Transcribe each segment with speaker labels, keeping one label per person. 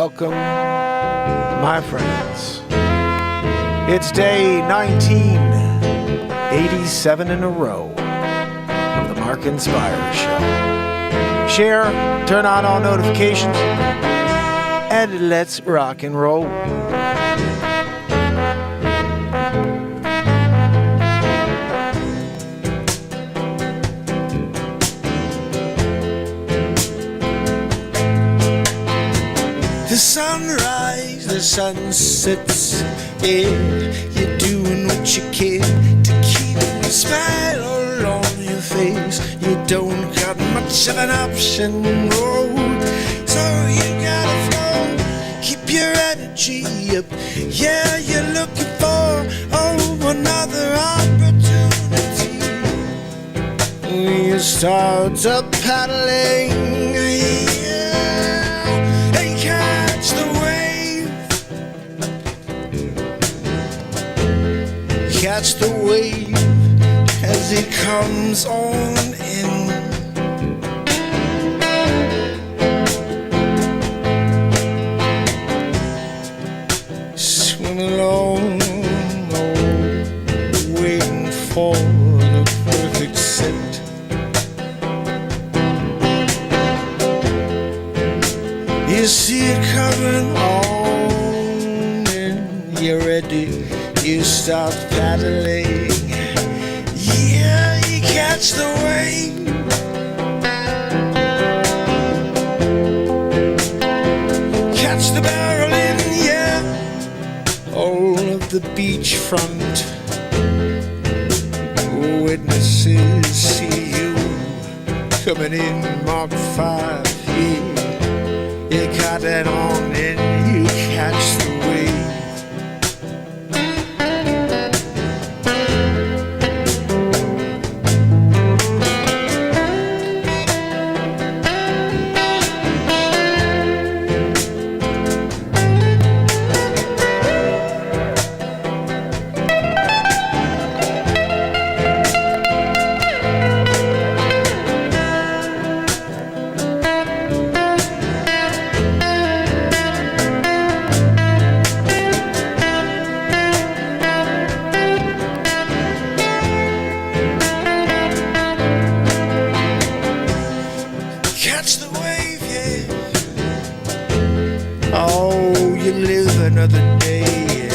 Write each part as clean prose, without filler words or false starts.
Speaker 1: welcome, my friends. It's day 1987 in a row of the MarkinsPires show. Share, turn on all notifications, and let's rock and roll. The sunrise, the sunsets, yeah, you're doing what you can to keep a smile all on your face. You don't got much of an option, oh, so you gotta flow, keep your energy up. Yeah, you're looking for, oh, another opportunity. You start up paddling, catch the wave as it comes on in. Swim along, oh, waiting for the perfect set. You see it coming on and you're ready. You start paddling, yeah, you catch the wave. Catch the barrel in, yeah, all of the beachfront witnesses see you coming in Mark 5, yeah. You got that on and you catch the wave. Catch the wave, yeah. Oh, you live another day, yeah.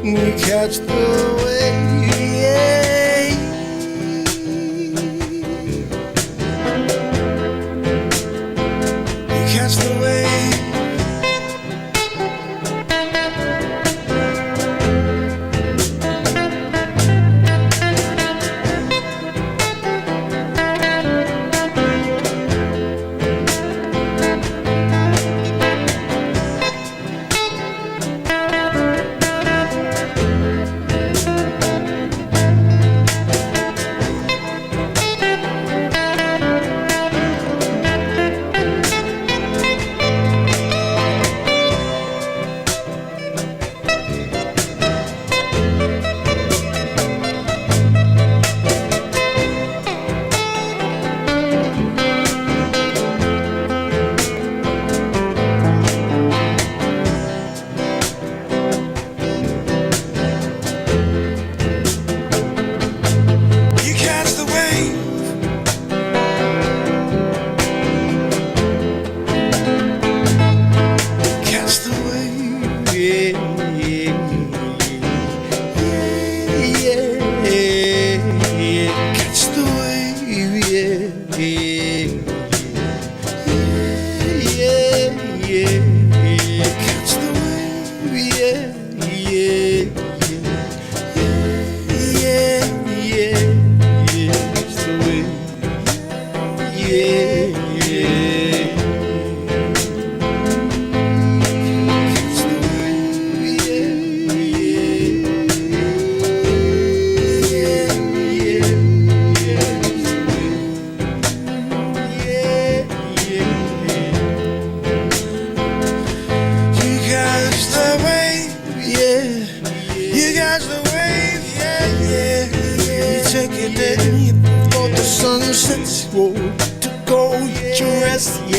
Speaker 1: You catch the wave, yeah. You catch the wave.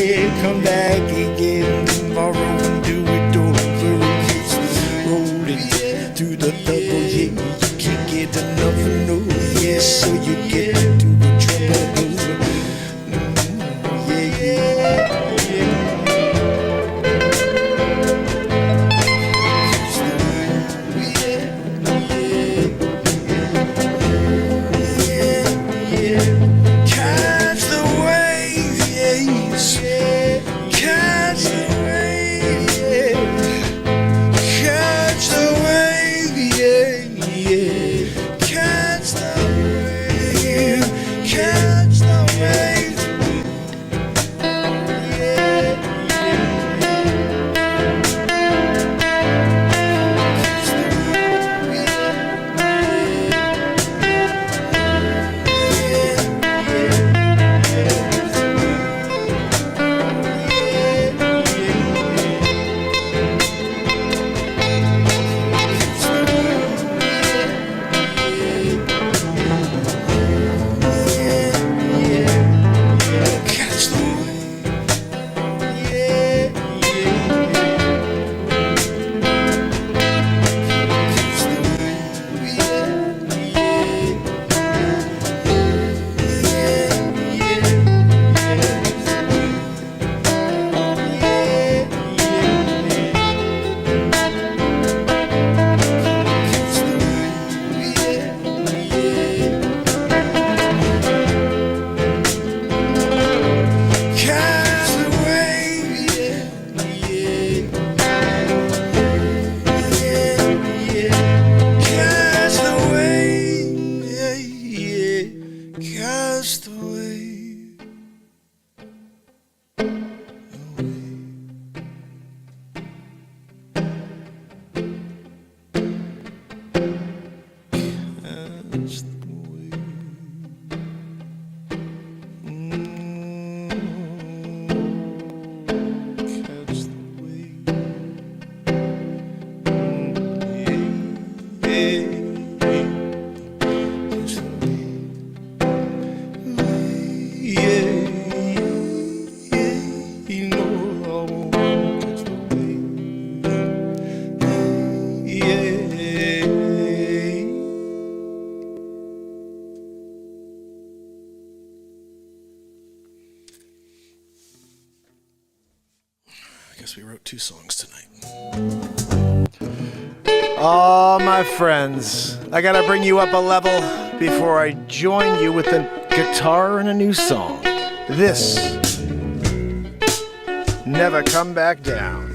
Speaker 1: yeah, come back again tomorrow and do it over. It's rolling through the double, yeah, you can't get enough, no, yeah, so you get into trouble. We wrote 2 songs tonight. Oh, my friends, I gotta bring you up a level before I join you with a guitar and a new song. This, Never Come Back Down.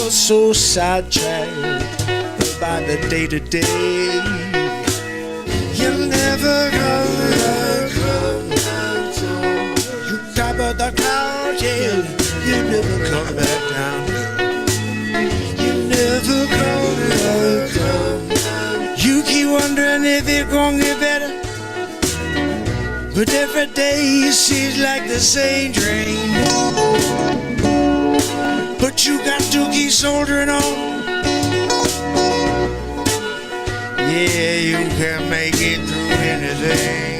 Speaker 1: So sidetracked by the day-to-day. You'll never come back. You top of the clouds, yeah. You never come back down. You never come back. You keep wondering if it's gonna get better, but every day seems like the same dream. But you got to keep soldiering on. Yeah, you can make it through anything.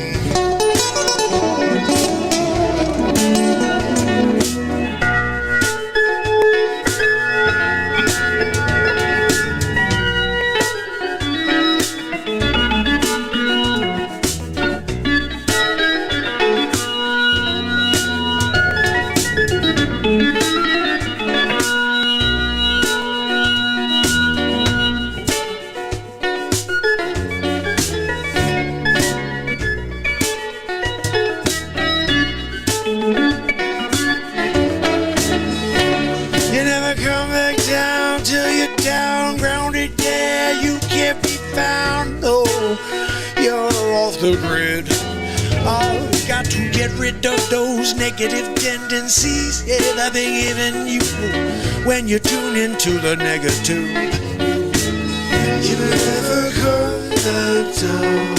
Speaker 1: the grid. Oh, got to get rid of those negative tendencies. Yeah, that they given you when you tune into the negative. You never come back down.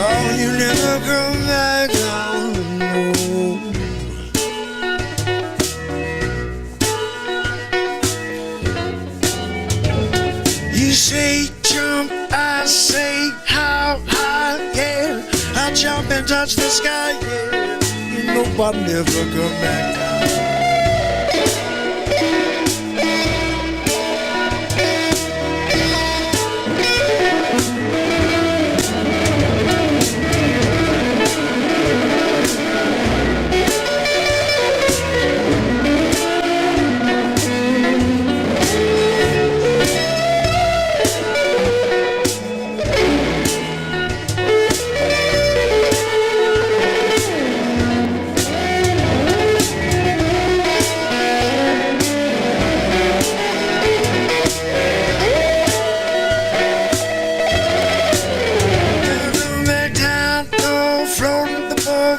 Speaker 1: Oh, you never come back down. No. You say jump, I say how high, yeah. I jump and touch the sky, yeah. You know I'll never come back down.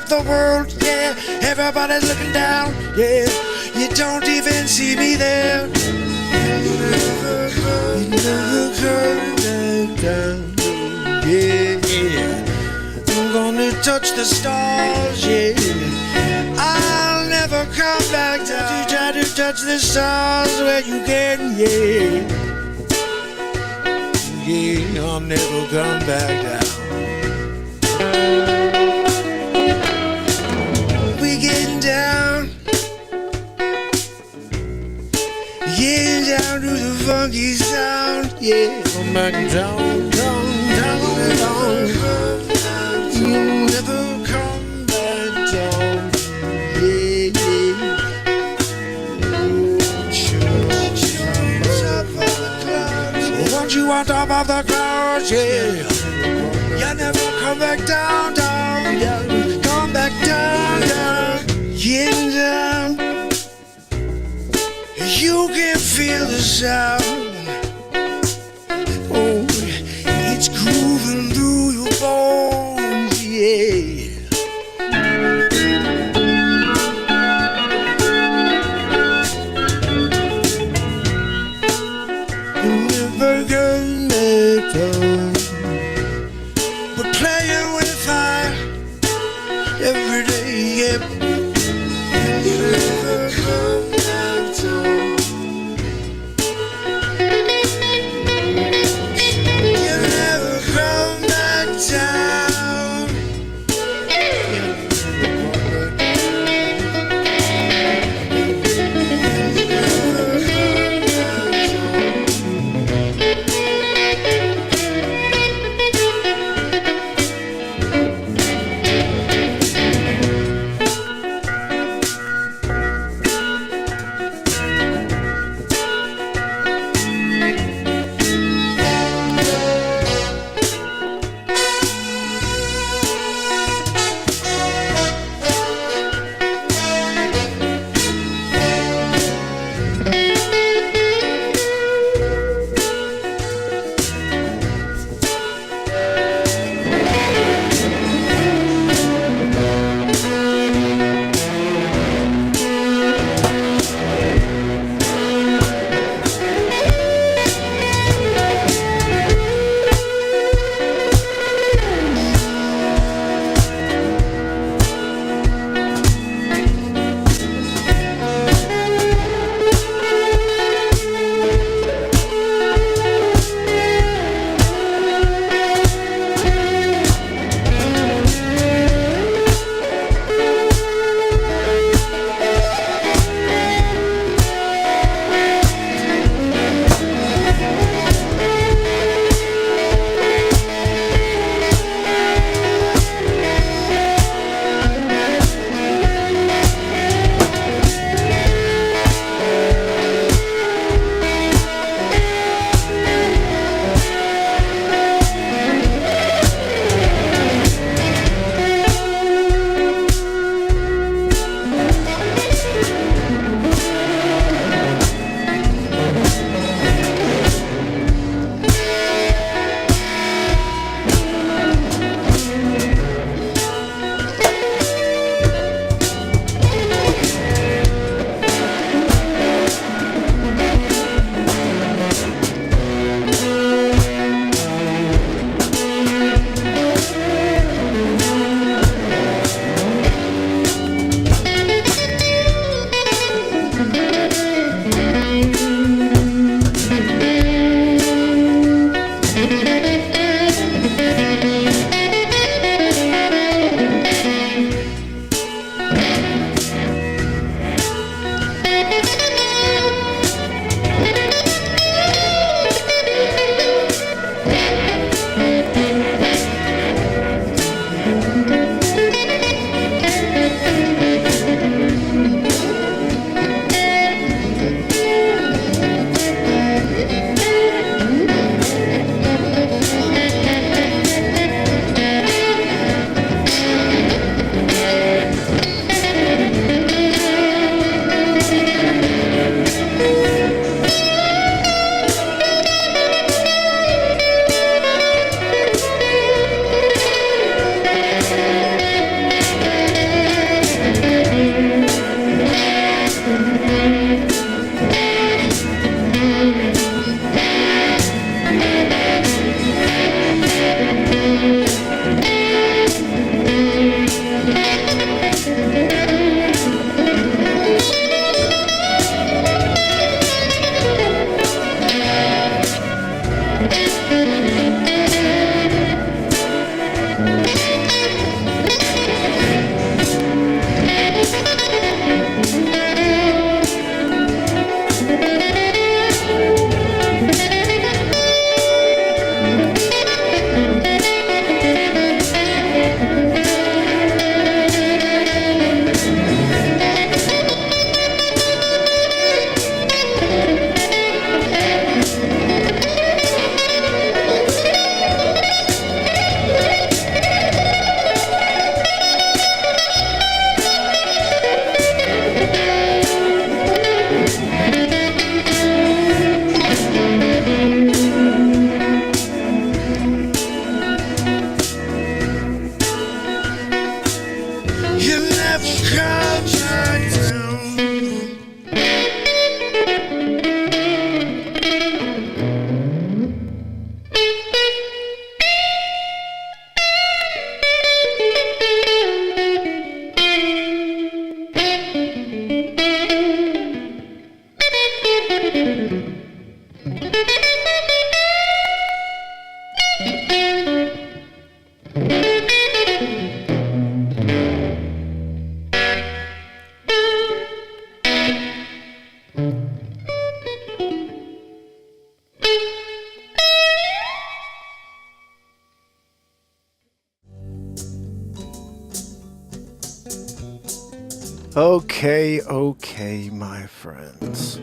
Speaker 1: The world, yeah, everybody's looking down, yeah, you don't even see me there. You never come back down, yeah, yeah. I'm gonna touch the stars, yeah. I'll never come back down. You try to touch the stars where you can, yeah. Yeah, I'll never come back down. Getting down, getting down to the funky sound, yeah. Come back down, down, down, down. You never come back down, yeah, yeah. Once you on top of the clouds, yeah, you never come back down, down, yeah. Come back down, down. Getting down, you can feel the sound. Oh, it's grooving through your bones, yeah. You never come back down, but playing with fire every day, yeah. You never come back down. You never come back down. You never come back down. Okay, my friends.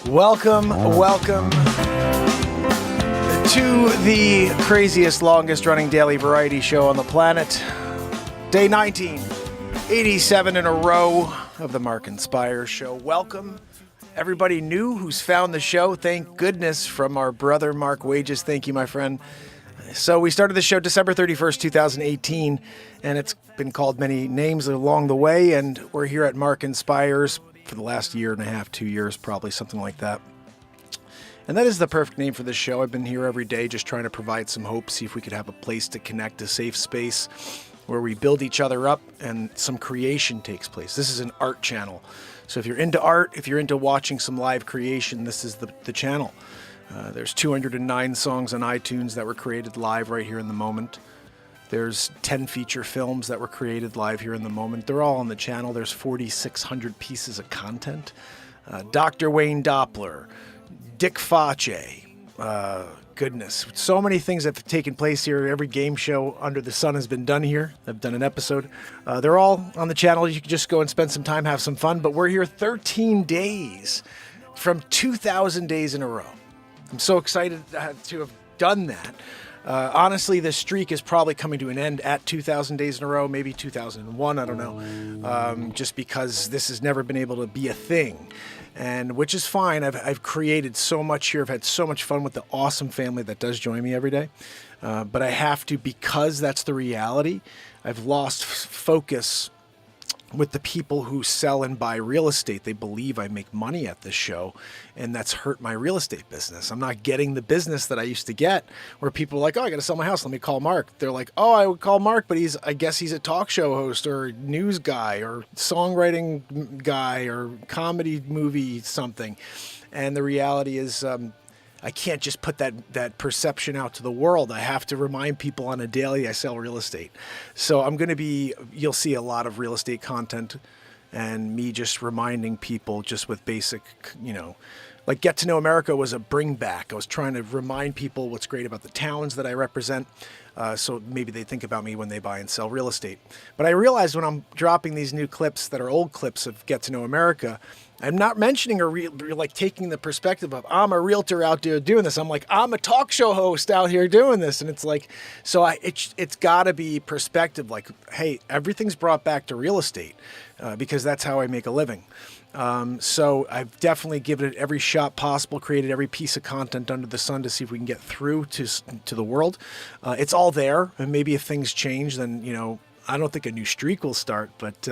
Speaker 1: Welcome to the craziest, longest running daily variety show on the planet. Day 19, 87 in a row of the MarkinsPires show. Welcome. Everybody new who's found the show, thank goodness, from our brother Mark Wages. Thank you, my friend. So we started the show December 31st, 2018, and it's been called many names along the way, and we're here at MarkinsPires for the last year and a half, 2 years, probably something like that. And that is the perfect name for this show. I've been here every day just trying to provide some hope, see if we could have a place to connect, a safe space where we build each other up and some creation takes place. This is an art channel. So if you're into art, if you're into watching some live creation, this is the channel. There's 209 songs on iTunes that were created live right here in the moment. There's 10 feature films that were created live here in the moment. They're all on the channel. There's 4,600 pieces of content. Dr. Wayne Doppler, Dick Face, goodness. So many things have taken place here. Every game show under the sun has been done here. I've done an episode. They're all on the channel. You can just go and spend some time, have some fun. But we're here 13 days from 2,000 days in a row. I'm so excited to have done that. Honestly, this streak is probably coming to an end at 2,000 days in a row, maybe 2001, I don't know, just because this has never been able to be a thing, and which is fine. I've created so much here. I've had so much fun with the awesome family that does join me every day, but I have to, because that's the reality, I've lost focus with the people who sell and buy real estate. They believe I make money at this show, and that's hurt my real estate business. I'm not getting the business that I used to get, where people are like, oh, I got to sell my house, let me call Mark. They're like, oh, I would call Mark, but I guess he's a talk show host or news guy or songwriting guy or comedy movie something. And the reality is, I can't just put that perception out to the world. I have to remind people on a daily I sell real estate. So you'll see a lot of real estate content and me just reminding people just with basic, like Get to Know America was a bring back. I was trying to remind people what's great about the towns that I represent. So maybe they think about me when they buy and sell real estate. But I realized when I'm dropping these new clips that are old clips of Get to Know America, I'm not mentioning like taking the perspective of I'm a realtor out there doing this. I'm like, I'm a talk show host out here doing this. And it's like, so it's got to be perspective. Like, hey, everything's brought back to real estate because that's how I make a living. So I've definitely given it every shot possible, created every piece of content under the sun to see if we can get through to the world. It's all there. And maybe if things change, then, I don't think a new streak will start, but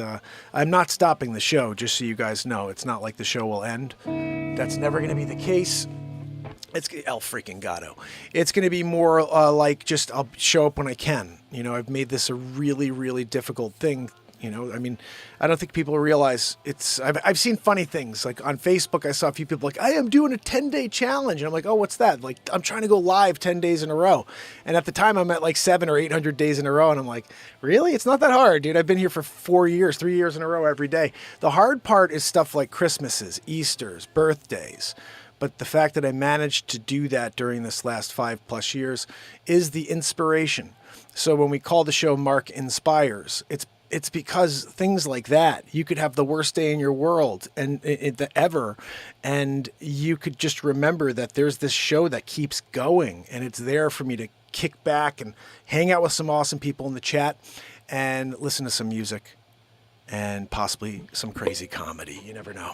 Speaker 1: I'm not stopping the show, just so you guys know. It's not like the show will end. That's never going to be the case. It's El freaking Gato. It's going to be more like just I'll show up when I can. I've made this a really, really difficult thing
Speaker 2: You know, I mean, I don't think people realize I've seen funny things. Like on Facebook, I saw a few people like, I am doing a 10-day challenge. And I'm like, oh, what's that? Like, I'm trying to go live 10 days in a row. And at the time I'm at like 700 or 800 days in a row. And I'm like, really? It's not that hard, dude. I've been here for 4 years, 3 years in a row every day. The hard part is stuff like Christmases, Easters, birthdays. But the fact that I managed to do that during this last 5+ years is the inspiration. So when we call the show MarkinsPires, it's because things like that, you could have the worst day in your world and ever, and you could just remember that there's this show that keeps going, and it's there for me to kick back and hang out with some awesome people in the chat and listen to some music and possibly some crazy comedy. You never know.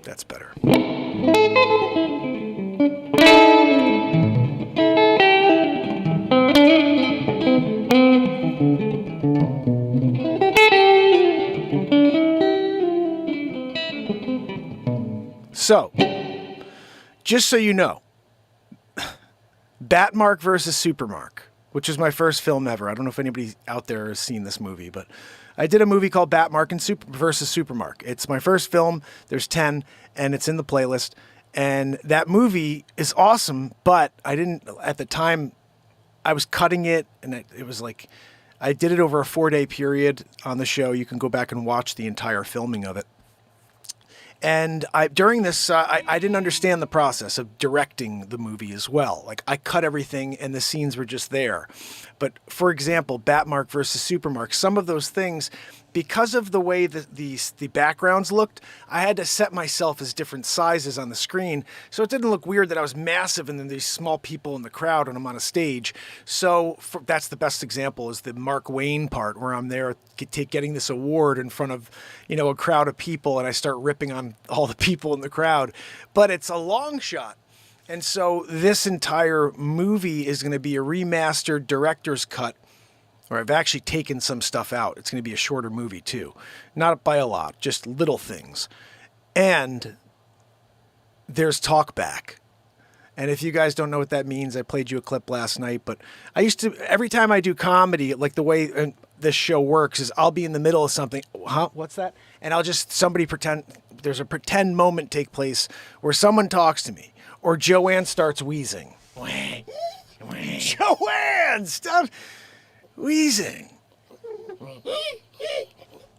Speaker 2: That's better. So, just so you know, Batmark versus Supermark, which is my first film ever. I don't know if anybody out there has seen this movie, but I did a movie called Batmark versus Supermark. It's my first film. There's 10, and it's in the playlist. And that movie is awesome, but I didn't, at the time, I was cutting it, and it was like, I did it over a 4-day period on the show. You can go back and watch the entire filming of it. And during this, I didn't understand the process of directing the movie as well. Like, I cut everything and the scenes were just there. But for example, Batmark versus Supermark, some of those things, because of the way the backgrounds looked, I had to set myself as different sizes on the screen. So it didn't look weird that I was massive and then these small people in the crowd and I'm on a stage. So that's the best example is the Mark Wayne part where I'm there getting this award in front of, a crowd of people and I start ripping on all the people in the crowd. But it's a long shot. And so this entire movie is going to be a remastered director's cut. Or I've actually taken some stuff out. It's going to be a shorter movie too. Not by a lot, just little things. And there's talkback. And if you guys don't know what that means, I played you a clip last night, but I used to, every time I do comedy, like the way this show works is I'll be in the middle of something. Huh? What's that? And I'll just, there's a pretend moment take place where someone talks to me or Joanne starts wheezing. Joanne, stop wheezing.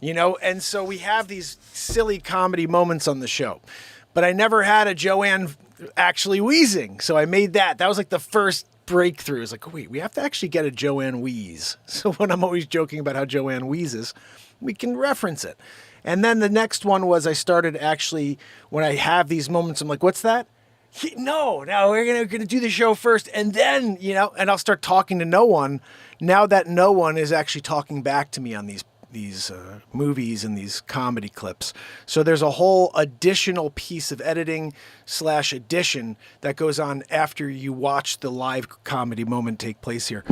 Speaker 2: And so we have these silly comedy moments on the show. But I never had a Joanne actually wheezing. So I made that. That was like the first breakthrough. It's like, wait, we have to actually get a Joanne wheeze. So when I'm always joking about how Joanne wheezes, we can reference it. And then the next one was I started actually, when I have these moments, I'm like, what's that? No, we're gonna do the show first, and then and I'll start talking to no one. Now that no one is actually talking back to me on these movies and these comedy clips, so there's a whole additional piece of editing / addition that goes on after you watch the live comedy moment take place here.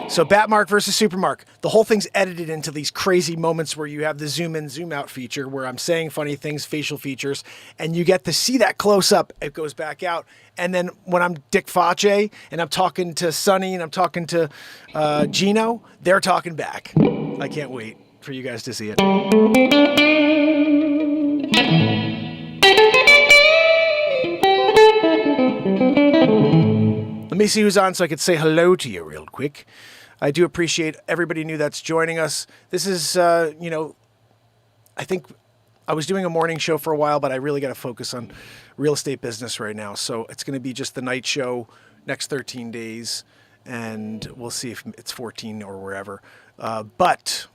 Speaker 2: So Batmark versus Supermark, the whole thing's edited into these crazy moments where you have the zoom in, zoom out feature where I'm saying funny things, facial features, and you get to see that close up. It goes back out. And then when I'm Dick Face and I'm talking to Sonny and I'm talking to Gino, they're talking back. I can't wait for you guys to see it. Let me see who's on so I could say hello to you real quick. I do appreciate everybody new that's joining us. This is, I think I was doing a morning show for a while, but I really got to focus on real estate business right now. So it's going to be just the night show next 13 days, and we'll see if it's 14 or wherever. But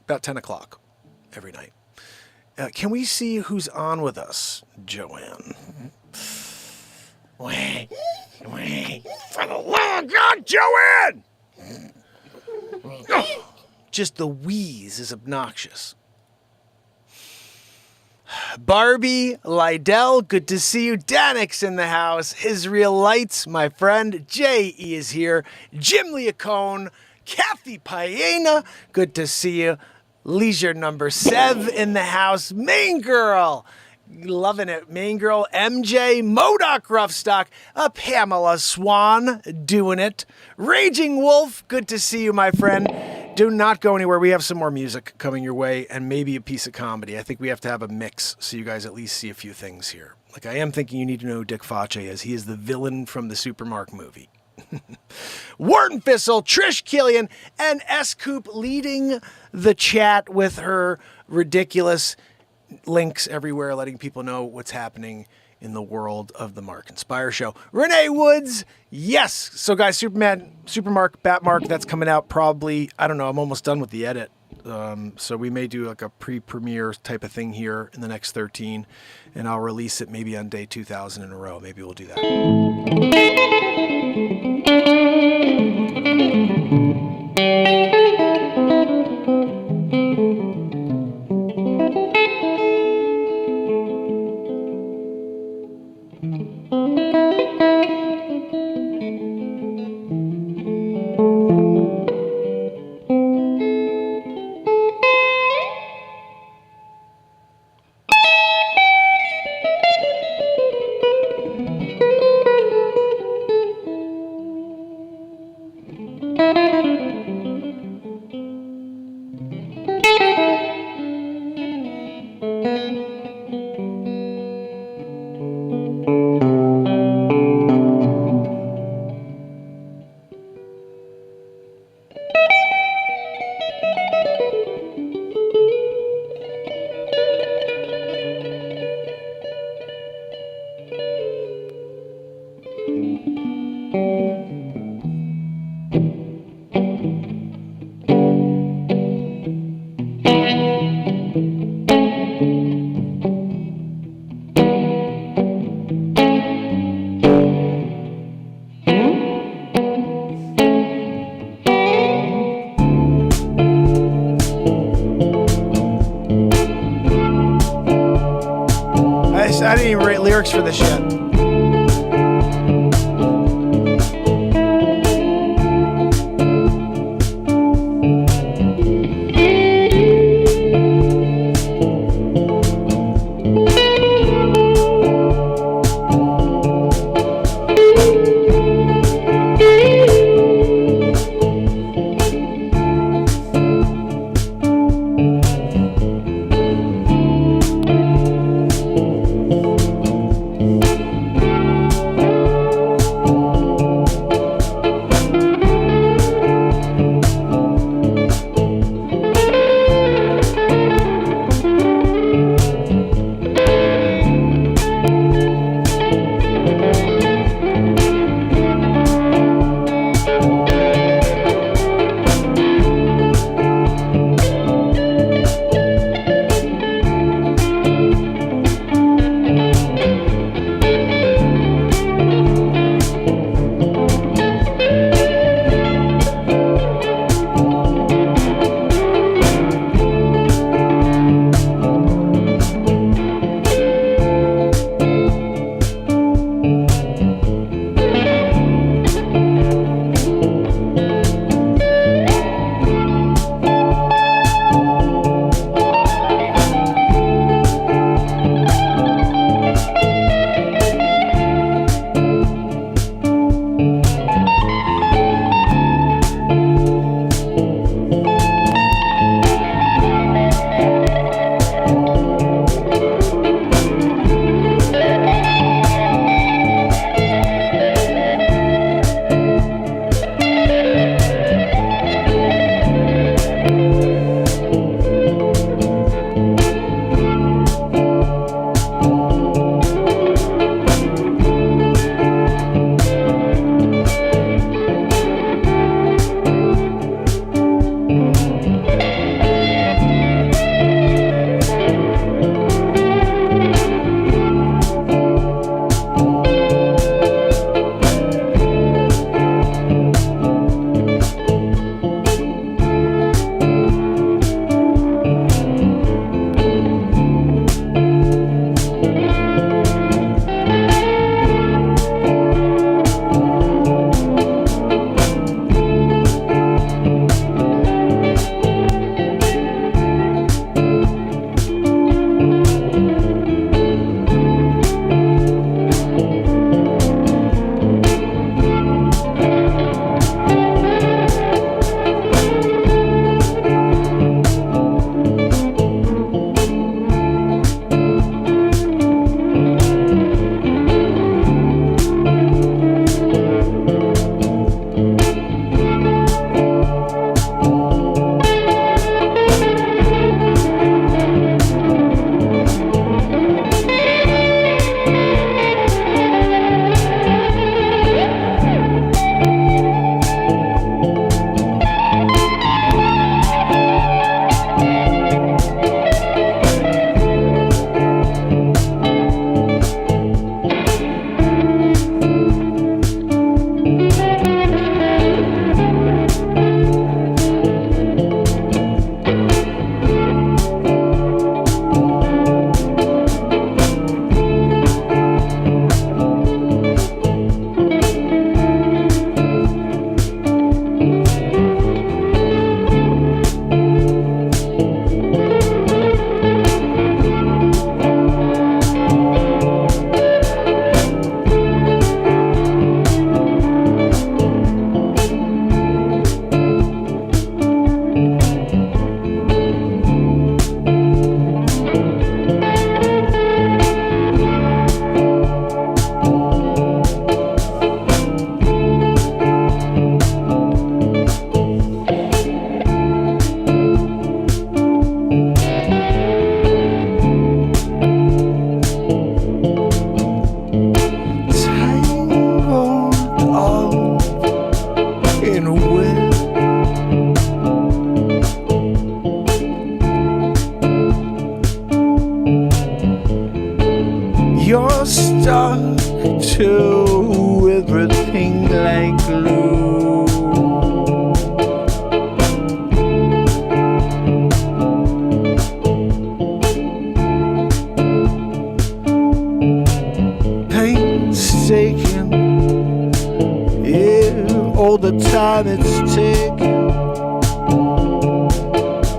Speaker 2: about 10 o'clock every night. Can we see who's on with us, Joanne? Wait. For the love of God, Joanne! Just the wheeze is obnoxious. Barbie, Lydell, good to see you. Danix in the house. Israel Lights, my friend. J.E. is here. Jim Leacone, Kathy Paena, good to see you. Leisure number 7 in the house. Main girl. Loving it. Main girl, MJ, Modoc Roughstock, a Pamela Swan doing it. Raging Wolf, good to see you, my friend. Do not go anywhere. We have some more music coming your way and maybe a piece of comedy. I think we have to have a mix so you guys at least see a few things here. Like, I am thinking you need to know who Dick Face is. He is the villain from the Supermark movie. Wharton Thistle, Trish Killian, and S-Coop leading the chat with her ridiculous links everywhere, letting people know what's happening in the world of the MarkinsPires show. Renee Woods, yes. So guys, Supermark, Batmark, that's coming out probably, I don't know, I'm almost done with the edit. So we may do like a pre-premiere type of thing here in the next 13, and I'll release it maybe on day 2000 in a row. Maybe we'll do that. I didn't even write lyrics for this yet.
Speaker 1: all the time it's taken.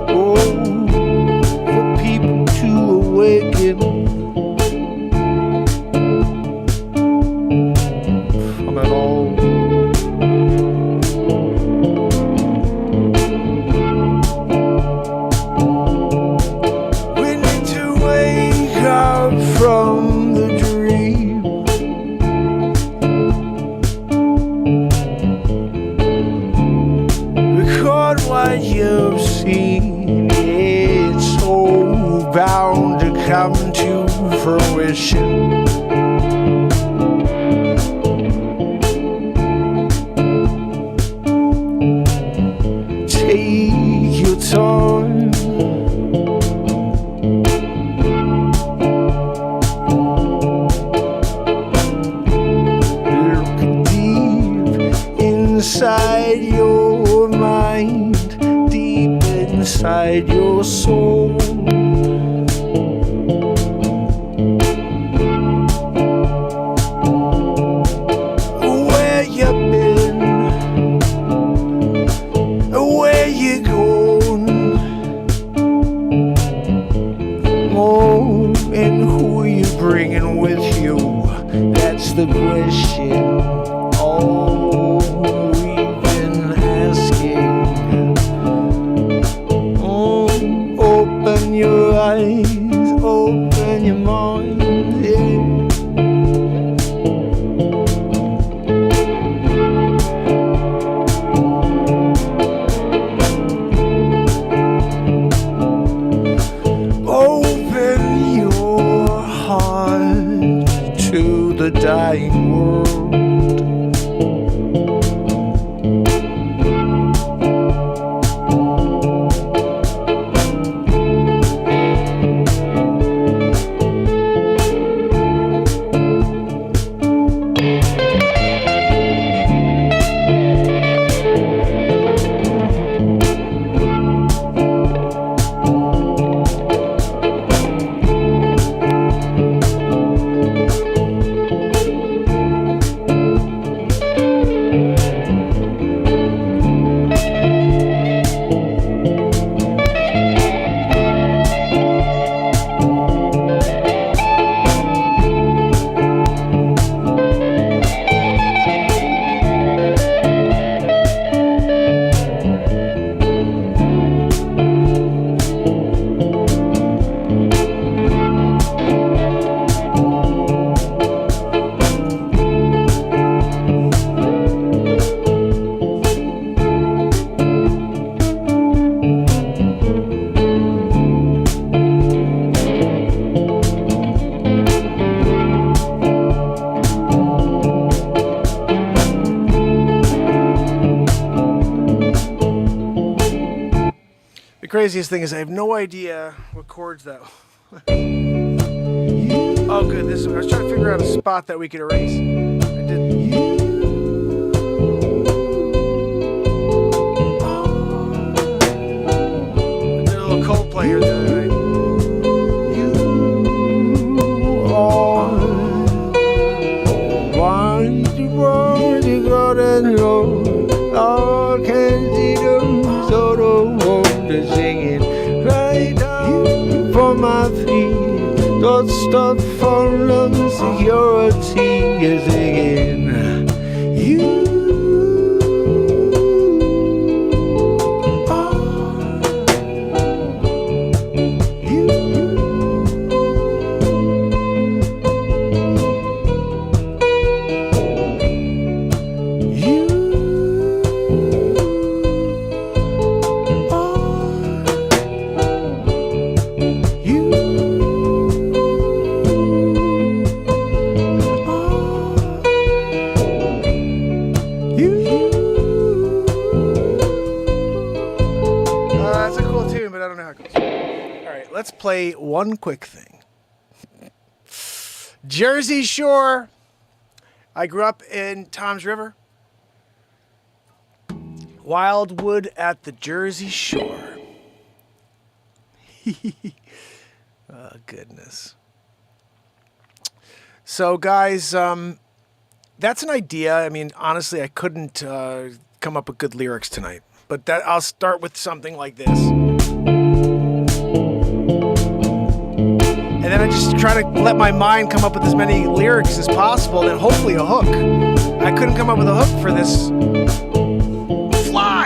Speaker 1: Oh, for people to awaken from it all. We need to wake up from the dream. Record what you've seen. It's all bound to come to fruition. Take your time. Look deep inside your mind, deep inside your soul. Where you been? Where you going? Oh, and who you bringing with you? That's the question. Oh, we've been asking. Oh, open your eyes, open your mind. Yeah. Open your heart to the dying world. The craziest thing is I have no idea what chords that. Oh, good. This I was trying to figure out a spot that we could erase. I did. I did a little Coldplay here the other night. You are one to go and go. All can see them, so don't want to sing it right down for my feet. Don't stop for security is singing. You let's play one quick thing. Jersey Shore. I grew up in Toms River. Wildwood at the Jersey Shore. Oh, goodness. So, guys,
Speaker 2: That's an idea. I mean, honestly, I couldn't come up with good lyrics tonight, but I'll start with something like this. And then I just try to let my mind come up with as many lyrics as possible, and then hopefully a hook. I couldn't come up with a hook for this. Fly!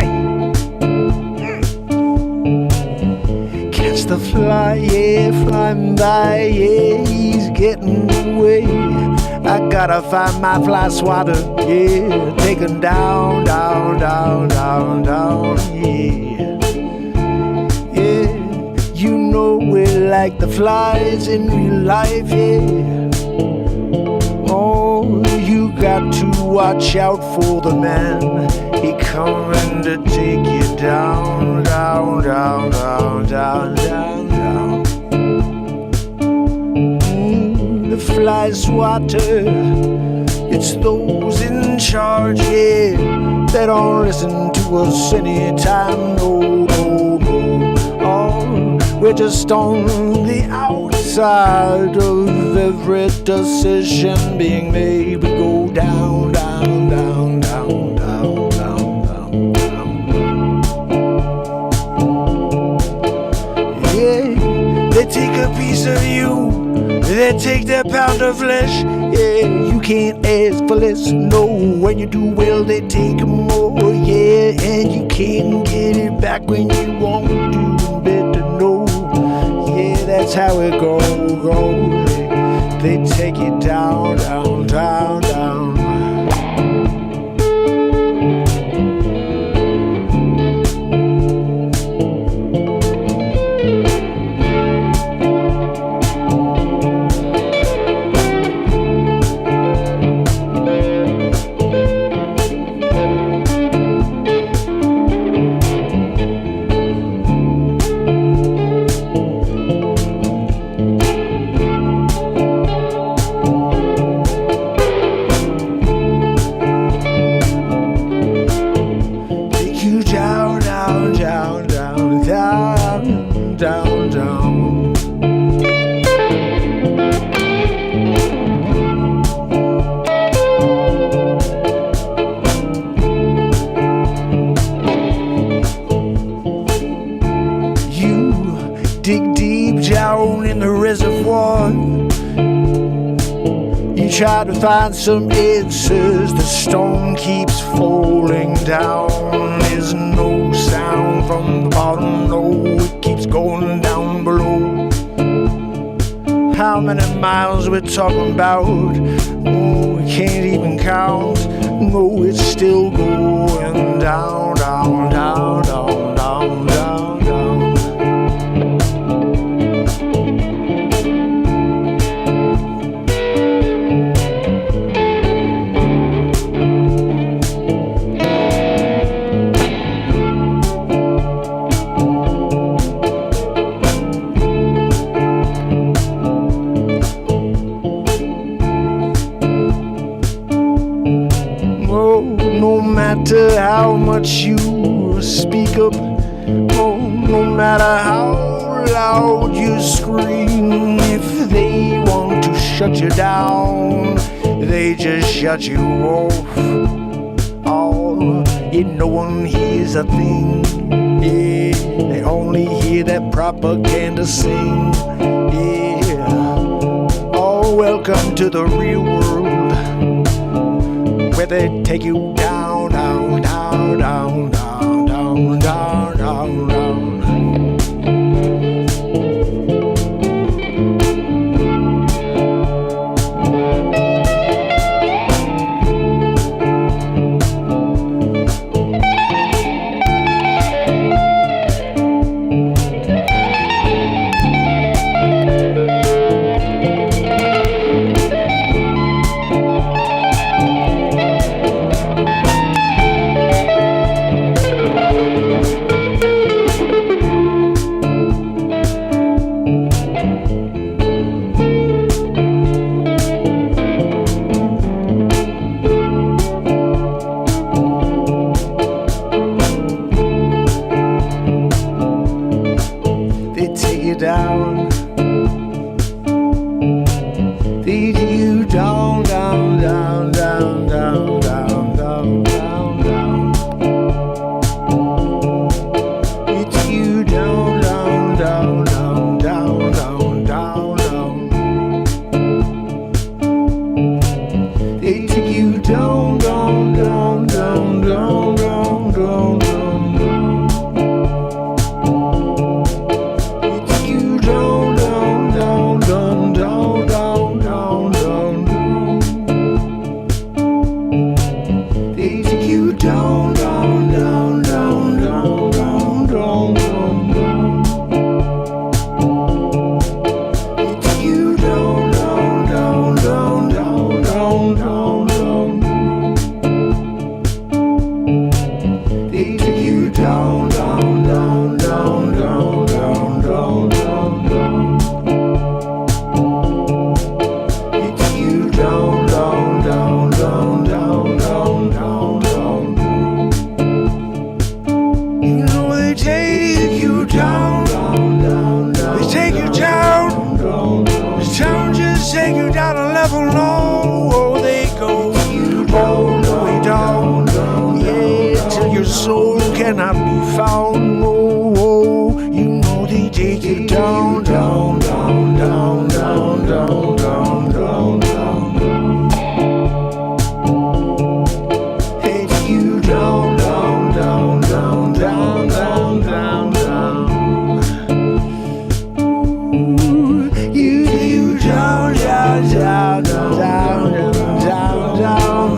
Speaker 1: Catch the fly, yeah, flying by, yeah, he's getting away. I gotta find my fly swatter, yeah, take him down, down, down, down, down, yeah. Yeah, you know we're like the flies in real life, yeah. Oh, you got to watch out for the man. He coming to take you down, down, down, down, down, down, down. The fly swatter, it's those in charge, yeah. They don't listen to us anytime, no, no, no. Oh, we're just on the outside of every decision being made. We go down, down, down, down, down, down, down, down. Yeah, they take a piece of you, they take their pound of flesh. Yeah, you can't ask for less, no. When you do well, they take more, yeah. And you can't get it back when you want to. Better know, yeah, that's how it goes. They take you down, down, down, down. Down, down. You dig deep down in the reservoir. You try to find some answers. The stone keeps falling down. There's no sound from the bottom, no, it keeps going down below. How many miles we're talking about? Oh, we can't even count. No, it's still going down, down, down, down, down, down, down. No matter how much you speak up, oh, no matter how loud you scream, if they want to shut you down, they just shut you off. Oh, yeah, no one hears a thing, yeah, they only hear that propaganda sing, yeah. Oh, welcome to the real world, where they take you down, down, down, down, down, down, down, down, down. you down, down, down, down, down, down, down, down, down. They take you down, down, down, down, down, down, down, down. They take you down, down, down, down, down, down, down, down, down. They take you down, down, down, down, down, down, down, down, down. You know they take you down, down, down, down. They take you down, down, down. The town just take you down a level low. Oh, they go all the way down, yeah, till your soul cannot be found. Oh, oh, you know they take you down, down, down, down, down, down, down, down, down. Hey, take you down, down, down, down, down, down, down, down. Ooh, you down, down, down, down, down, down, down.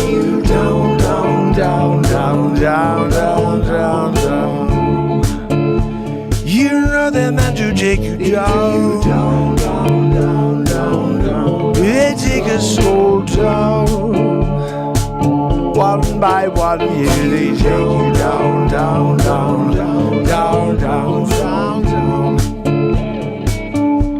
Speaker 1: You down, down, down, down, down, down, down, down. You know they're meant to take you down, down, down, down, down, down. They take us all down. One by one, yeah, they take you down, down, down, down, down, down, down, down.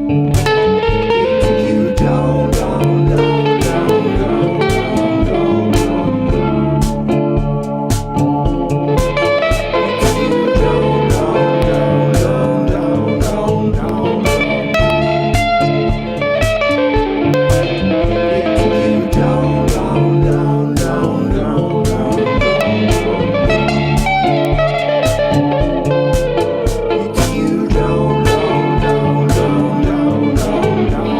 Speaker 1: They take you down, down, down, down, down, down, down, down. They take you down, down, down, down, down, down, down. They take you down, down, down, down, down, down, down. They take you down, down, down, down, down, down, down. They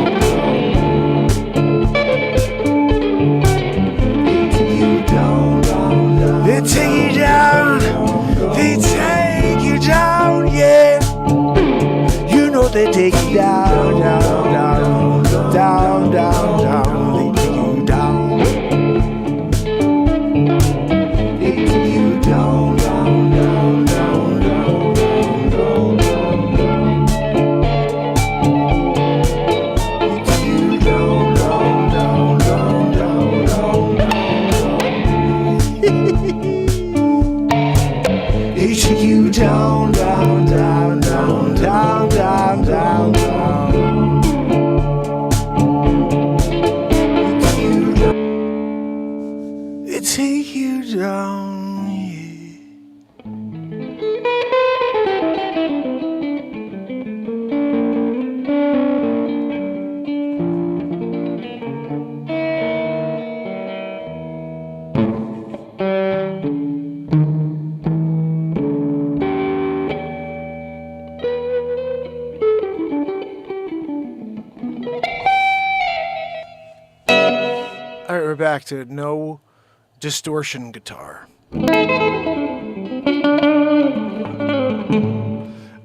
Speaker 1: take you down, down, down. They take you down. They take you down, yeah. You know they take you down, down, down, down, down, down. They take you down. They take you down, down, down, down, down, down, down, down. They take you down, down, down, down, down, down, down. They take you down, down, down, down, down, down, down, down. They take you down, yeah. All right, we're back to no distortion guitar. I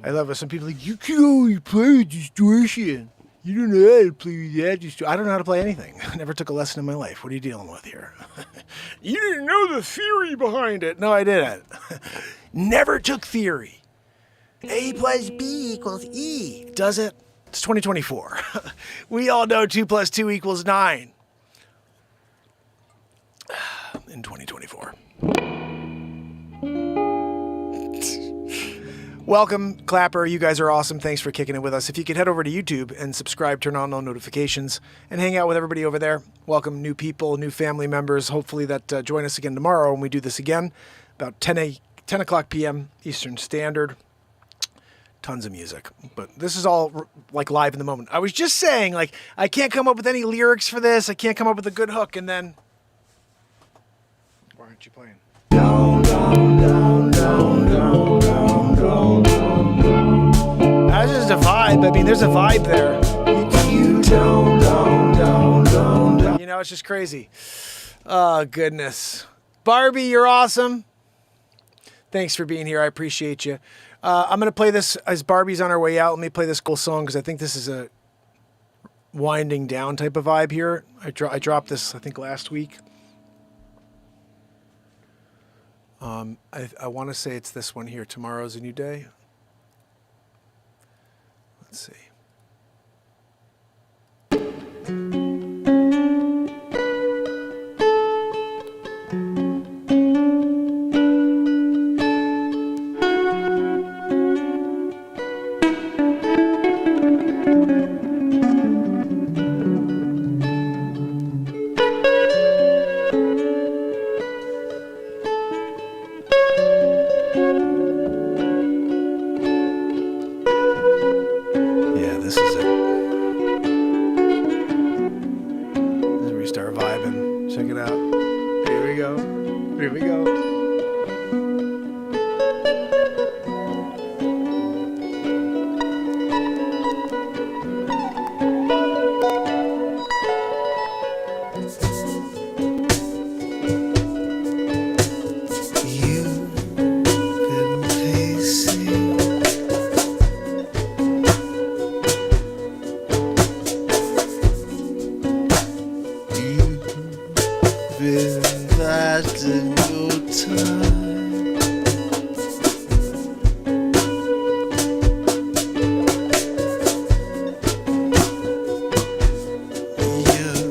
Speaker 1: love it. Some people are like, you can only play with distortion. You don't know how to play with that distortion. I don't know how to play anything. I never took a lesson in my life. What are you dealing with here? You didn't know the theory behind it. No, I didn't. Never took theory. A plus B equals E. Does it? It's 2024. We all know 2 plus 2 equals 9. In 2024. Welcome, Clapper. You guys are awesome. Thanks for kicking it with us. If you could head over to YouTube and subscribe, turn on all notifications, and hang out with everybody over there. Welcome new people, new family members. Hopefully that join us again tomorrow when we do this again, about 10 o'clock p.m. Eastern Standard. Tons of music. But this is all like live in the moment. I was just saying, like, I can't come up with any lyrics for this. I can't come up with a good hook, and then... Why aren't you playing? Down, down, down, down, down, down, down, down. That's just a vibe. I mean, there's a vibe there. You down, down, down, down, down. You know, it's just crazy. Oh, goodness. Barbie, you're awesome. Thanks for being here. I appreciate you. I'm going to play this as Barbie's on her way out. Let me play this cool song because I think this is a
Speaker 2: winding down type of vibe here. I dropped this, I think, last week. I want to say it's this one here. Tomorrow's a New Day. Let's see. Yeah, this is it. As we start vibing, check it out. Here we go. Here we go.
Speaker 1: You've been pacing, you've been biding your time. You're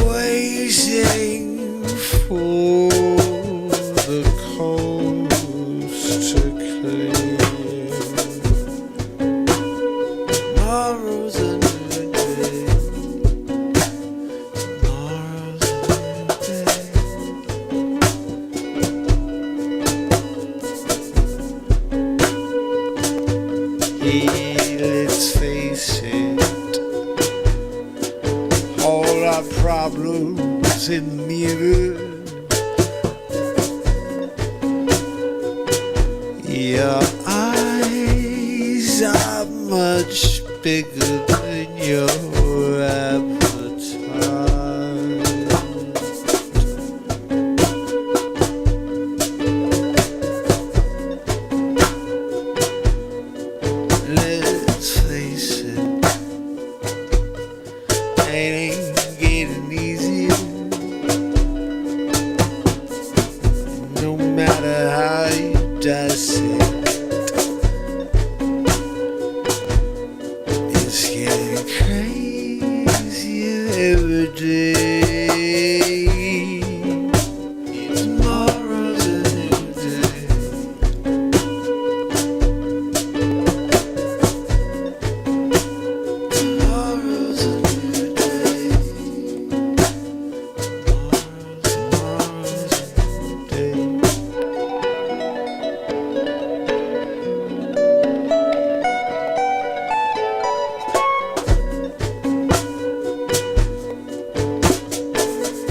Speaker 1: waiting for the coast to clear. Tomorrow's a new day. Tomorrow's a new day. Hey, let's face it, all our problems in the mirror. Your eyes are much bigger than your appetite. Let's face it, it ain't getting easier. No matter how you dice it, it's getting crazier every day. Tomorrow's a new day. Tomorrow's a new day. Tomorrow's a new day.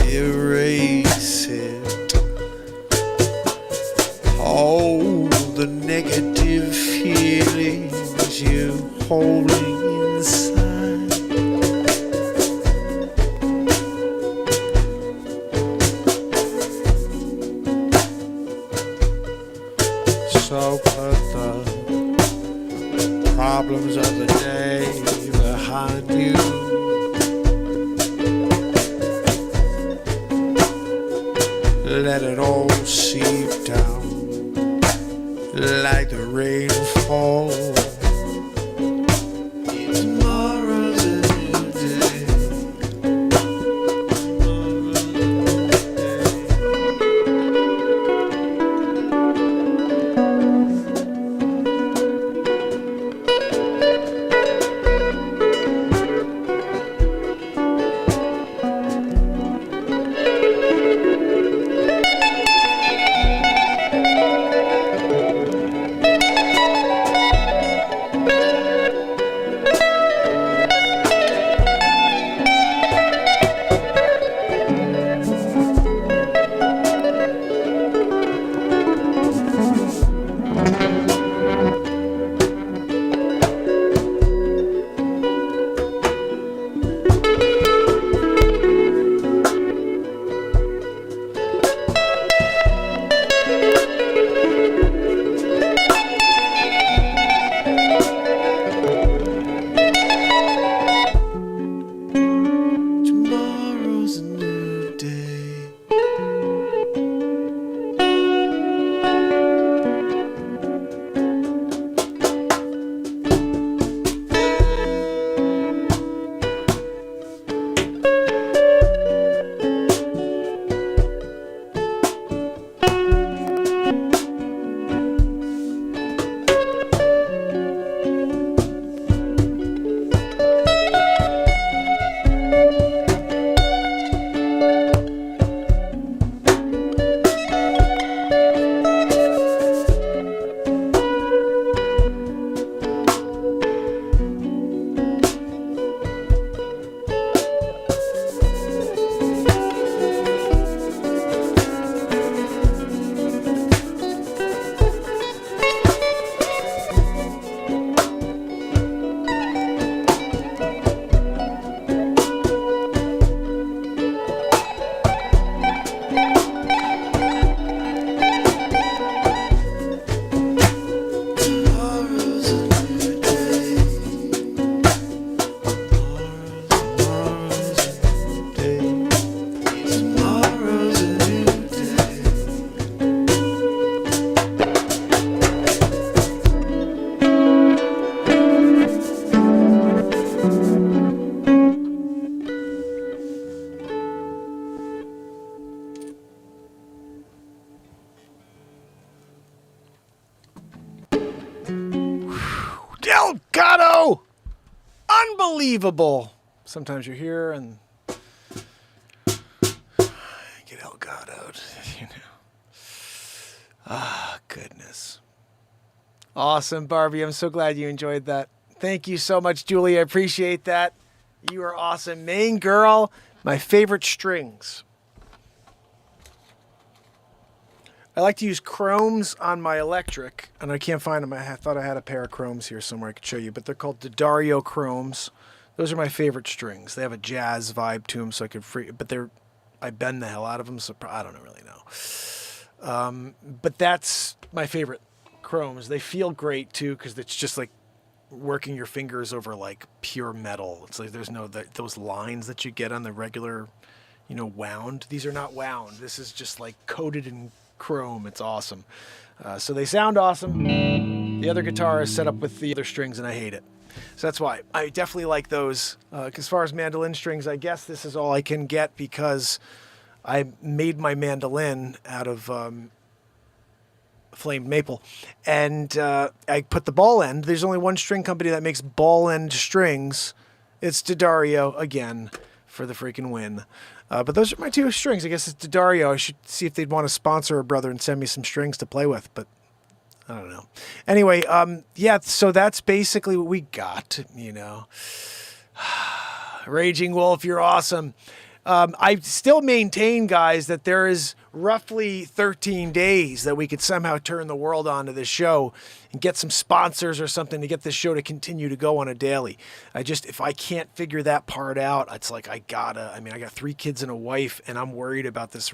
Speaker 1: Erase it. All the negative feelings you're holding inside. So put the problems of the day behind you. Let it all seep down like the rainfall. Tomorrow's a new day. Tomorrow's a new day.
Speaker 2: unbelievable. Sometimes you're here and get Elgato out, you know. Ah, goodness. Awesome, Barbie. I'm so glad you enjoyed that. Thank you so much, Julie. I appreciate that. You are awesome. Main girl, my favorite strings. I like to use chromes on my electric, and I can't find them. I thought I had a pair of chromes here somewhere I could show you, but they're called D'Addario chromes. Those are my favorite strings. They have a jazz vibe to them, so I could I bend the hell out of them, so I don't really know. But that's my favorite chromes. They feel great too, because it's just like working your fingers over like pure metal. It's like there's no those lines that you get on the regular, you know, wound. These are not wound. This is just like coated in chrome. It's awesome. So they sound awesome. The other guitar is set up with the other strings, and I hate it. So that's why I definitely like those. As far as mandolin strings, I guess this is all I can get because I made my mandolin out of flamed maple, and I put the ball end. There's only one string company that makes ball end strings. It's D'Addario again for the freaking win. But those are my two strings. I guess it's D'Addario. I should see if they'd want to sponsor a brother and send me some strings to play with, but I don't know. Anyway, yeah, so that's basically what we got, you know. Raging Wolf, you're awesome. I still maintain, guys, that there is roughly 13 days that we could somehow turn the world onto this show and get some sponsors or something to get this show to continue to go on a daily. If I can't figure that part out, it's like I got 3 kids and a wife, and I'm worried about this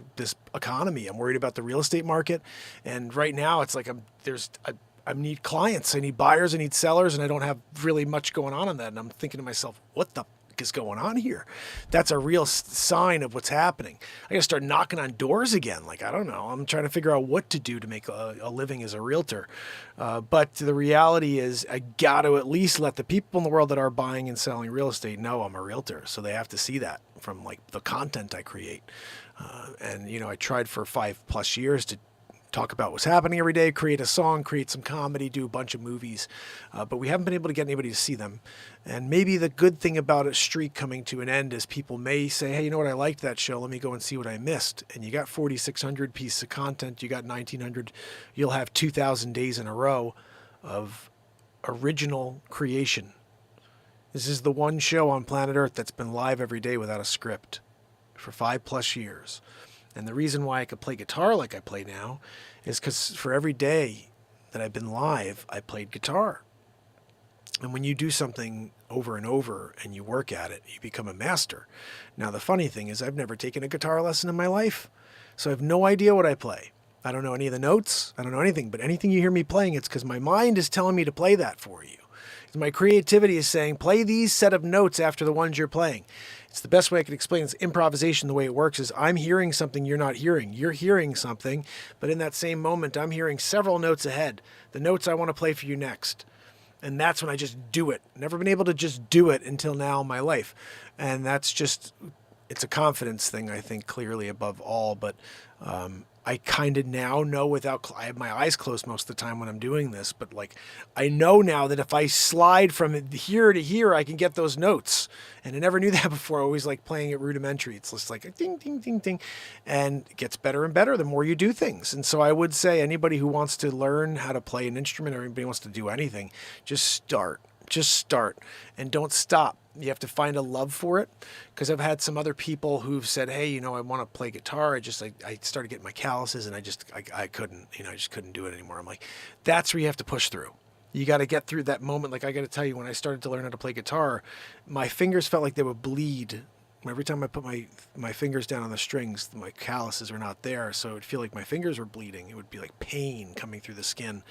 Speaker 2: economy. I'm worried about the real estate market. And right now it's like I need clients, I need buyers, I need sellers, and I don't have really much going on that. And I'm thinking to myself, what the is going on here? That's a real sign of what's happening. I gotta start knocking on doors again. Like, I don't know. I'm trying to figure out what to do to make a living as a realtor. But the reality is I got to at least let the people in the world that are buying and selling real estate know I'm a realtor. So they have to see that from like the content I create. And, you know, I tried for 5+ years to talk about what's happening every day, create a song, create some comedy, do a bunch of movies. But we haven't been able to get anybody to see them. And maybe the good thing about a streak coming to an end is people may say, hey, you know what? I liked that show. Let me go and see what I missed. And you got 4,600 pieces of content. You got 1,900. You'll have 2,000 days in a row of original creation. This is the one show on planet Earth that's been live every day without a script for 5+ years. And the reason why I could play guitar like I play now is because for every day that I've been live, I played guitar. And when you do something over and over and you work at it, you become a master. Now, the funny thing is I've never taken a guitar lesson in my life, so I have no idea what I play. I don't know any of the notes. I don't know anything, but anything you hear me playing, it's because my mind is telling me to play that for you. My creativity is saying, play these set of notes after the ones you're playing. It's the best way I can explain it. Improvisation, the way it works is I'm hearing something you're not hearing. You're hearing something, but in that same moment, I'm hearing several notes ahead. The notes I want to play for you next. And that's when I just do it. Never been able to just do it until now in my life. And that's just, it's a confidence thing, I think, clearly above all. But I kind of now know I have my eyes closed most of the time when I'm doing this, but like I know now that if I slide from here to here, I can get those notes. And I never knew that before. I always like playing it rudimentary. It's just like a ding, ding, ding, ding. And it gets better and better the more you do things. And so I would say anybody who wants to learn how to play an instrument or anybody wants to do anything, just start. Just start and don't stop. You have to find a love for it, because I've had some other people who've said, hey, you know, I want to play guitar. I started getting my calluses and I couldn't, you know, I just couldn't do it anymore. I'm like, that's where you have to push through. You got to get through that moment. Like I got to tell you, when I started to learn how to play guitar, my fingers felt like they would bleed. Every time I put my fingers down on the strings, my calluses were not there. So it would feel like my fingers were bleeding. It would be like pain coming through the skin.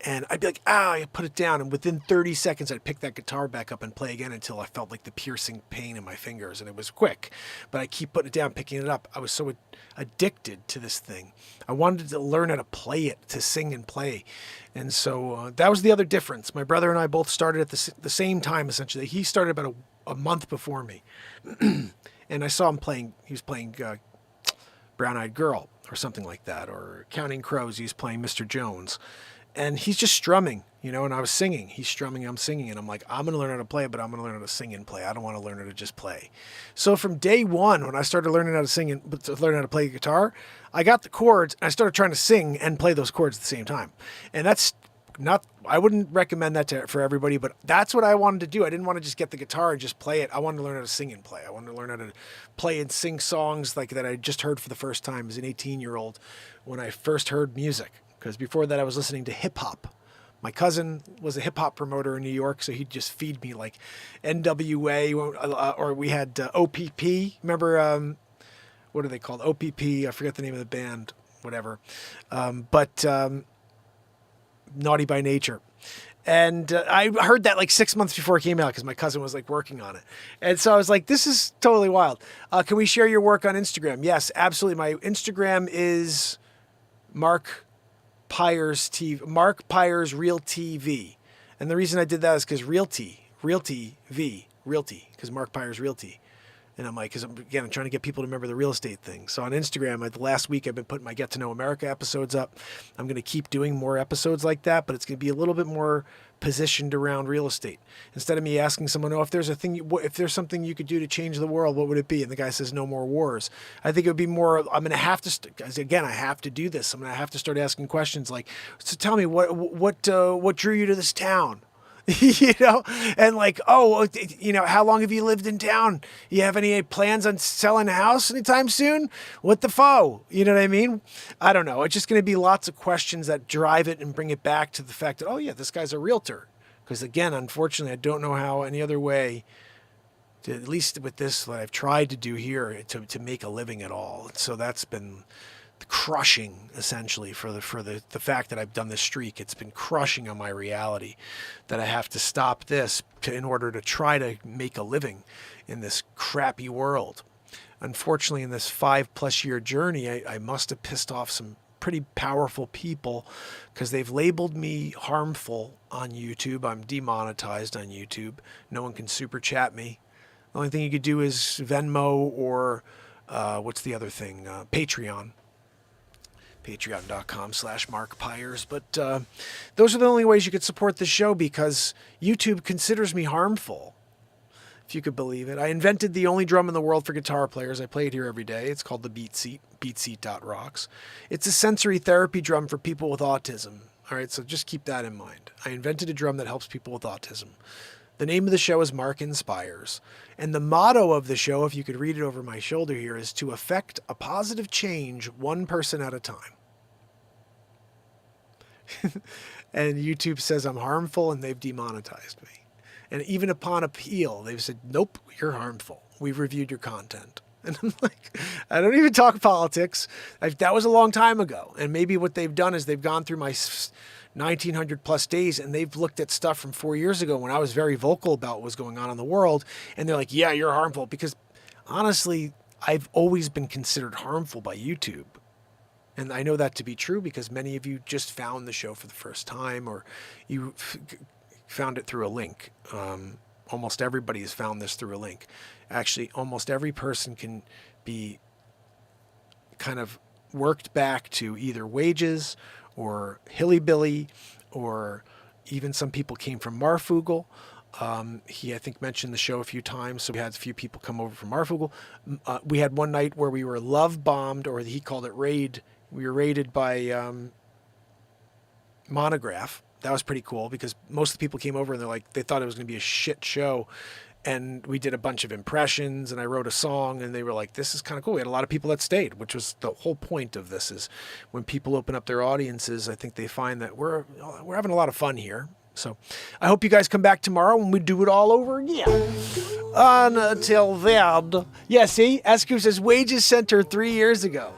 Speaker 2: And I'd be like, I put it down. And within 30 seconds, I'd pick that guitar back up and play again until I felt like the piercing pain in my fingers. And it was quick. But I keep putting it down, picking it up. I was so addicted to this thing. I wanted to learn how to play it, to sing and play. And so that was the other difference. My brother and I both started at the same time, essentially. He started about a month before me. And I saw him playing, he was playing Brown Eyed Girl or something like that, or Counting Crows, he was playing Mr. Jones. and he's just strumming, you know, and I was singing. He's strumming, I'm singing, and I'm like, I'm going to learn how to play, but I'm going to learn how to sing and play. I don't want to learn how to just play. So from day one, when I started learning how to sing and learn how to play guitar, I got the chords, and I started trying to sing and play those chords at the same time. And that's not, I wouldn't recommend that for everybody, but that's what I wanted to do. I didn't want to just get the guitar and just play it. I wanted to learn how to sing and play. I wanted to learn how to play and sing songs like that I just heard for the first time as an 18-year-old when I first heard music. Because before that, I was listening to hip hop. My cousin was a hip hop promoter in New York, so he'd just feed me like NWA, or we had OPP. Remember, what are they called? OPP. I forget the name of the band, whatever. But Naughty by Nature. And I heard that like 6 months before it came out because my cousin was like working on it. And so I was like, this is totally wild. Can we share your work on Instagram? Yes, absolutely. My Instagram is Mark Pires TV, Mark Pires Real TV. And the reason I did that is because Realty, because Mark Pires Realty. And I'm like, because I'm trying to get people to remember the real estate thing. So on Instagram, the last week I've been putting my Get to Know America episodes up. I'm going to keep doing more episodes like that, but it's going to be a little bit more positioned around real estate. Instead of me asking someone, if there's something you could do to change the world, what would it be? And the guy says, no more wars. I think it would be more, I'm going to have to, because again, I have to do this. I'm going to have to start asking questions like, so tell me what drew you to this town? You know, and like, how long have you lived in town? You have any plans on selling a house anytime soon? What the faux? You know what I mean? I don't know. It's just going to be lots of questions that drive it and bring it back to the fact that, this guy's a realtor. Because again, unfortunately, I don't know how any other way, at least with this, what I've tried to do here, to make a living at all. So that's been crushing essentially for the fact that I've done this streak. It's been crushing on my reality that I have to stop this in order to try to make a living in this crappy world. Unfortunately, in this 5+ year journey, I must have pissed off some pretty powerful people because they've labeled me harmful on YouTube. I'm demonetized on YouTube. No one can super chat me. The only thing you could do is Venmo or what's the other thing? Patreon. Patreon.com/MarkPires. But those are the only ways you could support the show because YouTube considers me harmful, if you could believe it. I invented the only drum in the world for guitar players. I play it here every day. It's called the Beat Seat, beatseat.rocks. It's a sensory therapy drum for people with autism. All right, so just keep that in mind. I invented a drum that helps people with autism. The name of the show is MarkinsPires. And the motto of the show, if you could read it over my shoulder here, is to affect a positive change one person at a time. And YouTube says I'm harmful and they've demonetized me. And even upon appeal, they've said, nope, you're harmful. We've reviewed your content. And I'm like, I don't even talk politics. That was a long time ago. And maybe what they've done is they've gone through my 1,900 plus days and they've looked at stuff from 4 years ago when I was very vocal about what was going on in the world. And they're like, yeah, you're harmful. Because honestly, I've always been considered harmful by YouTube. And I know that to be true because many of you just found the show for the first time or you found it through a link. Almost everybody has found this through a link. Actually, almost every person can be kind of worked back to either wages or Hilly-Billy, or even some people came from Marfoogle. He, I think, mentioned the show a few times, so we had a few people come over from Marfoogle. We had one night where we were love bombed, or he called it raid. We were raided by Monograph. That was pretty cool because most of the people came over and they thought it was going to be a shit show. And we did a bunch of impressions and I wrote a song and they were like, this is kind of cool. We had a lot of people that stayed, which was the whole point of this is when people open up their audiences, I think they find that we're having a lot of fun here. So I hope you guys come back tomorrow when we do it all over again. Until then, yeah, see, Escu says wages center 3 years ago.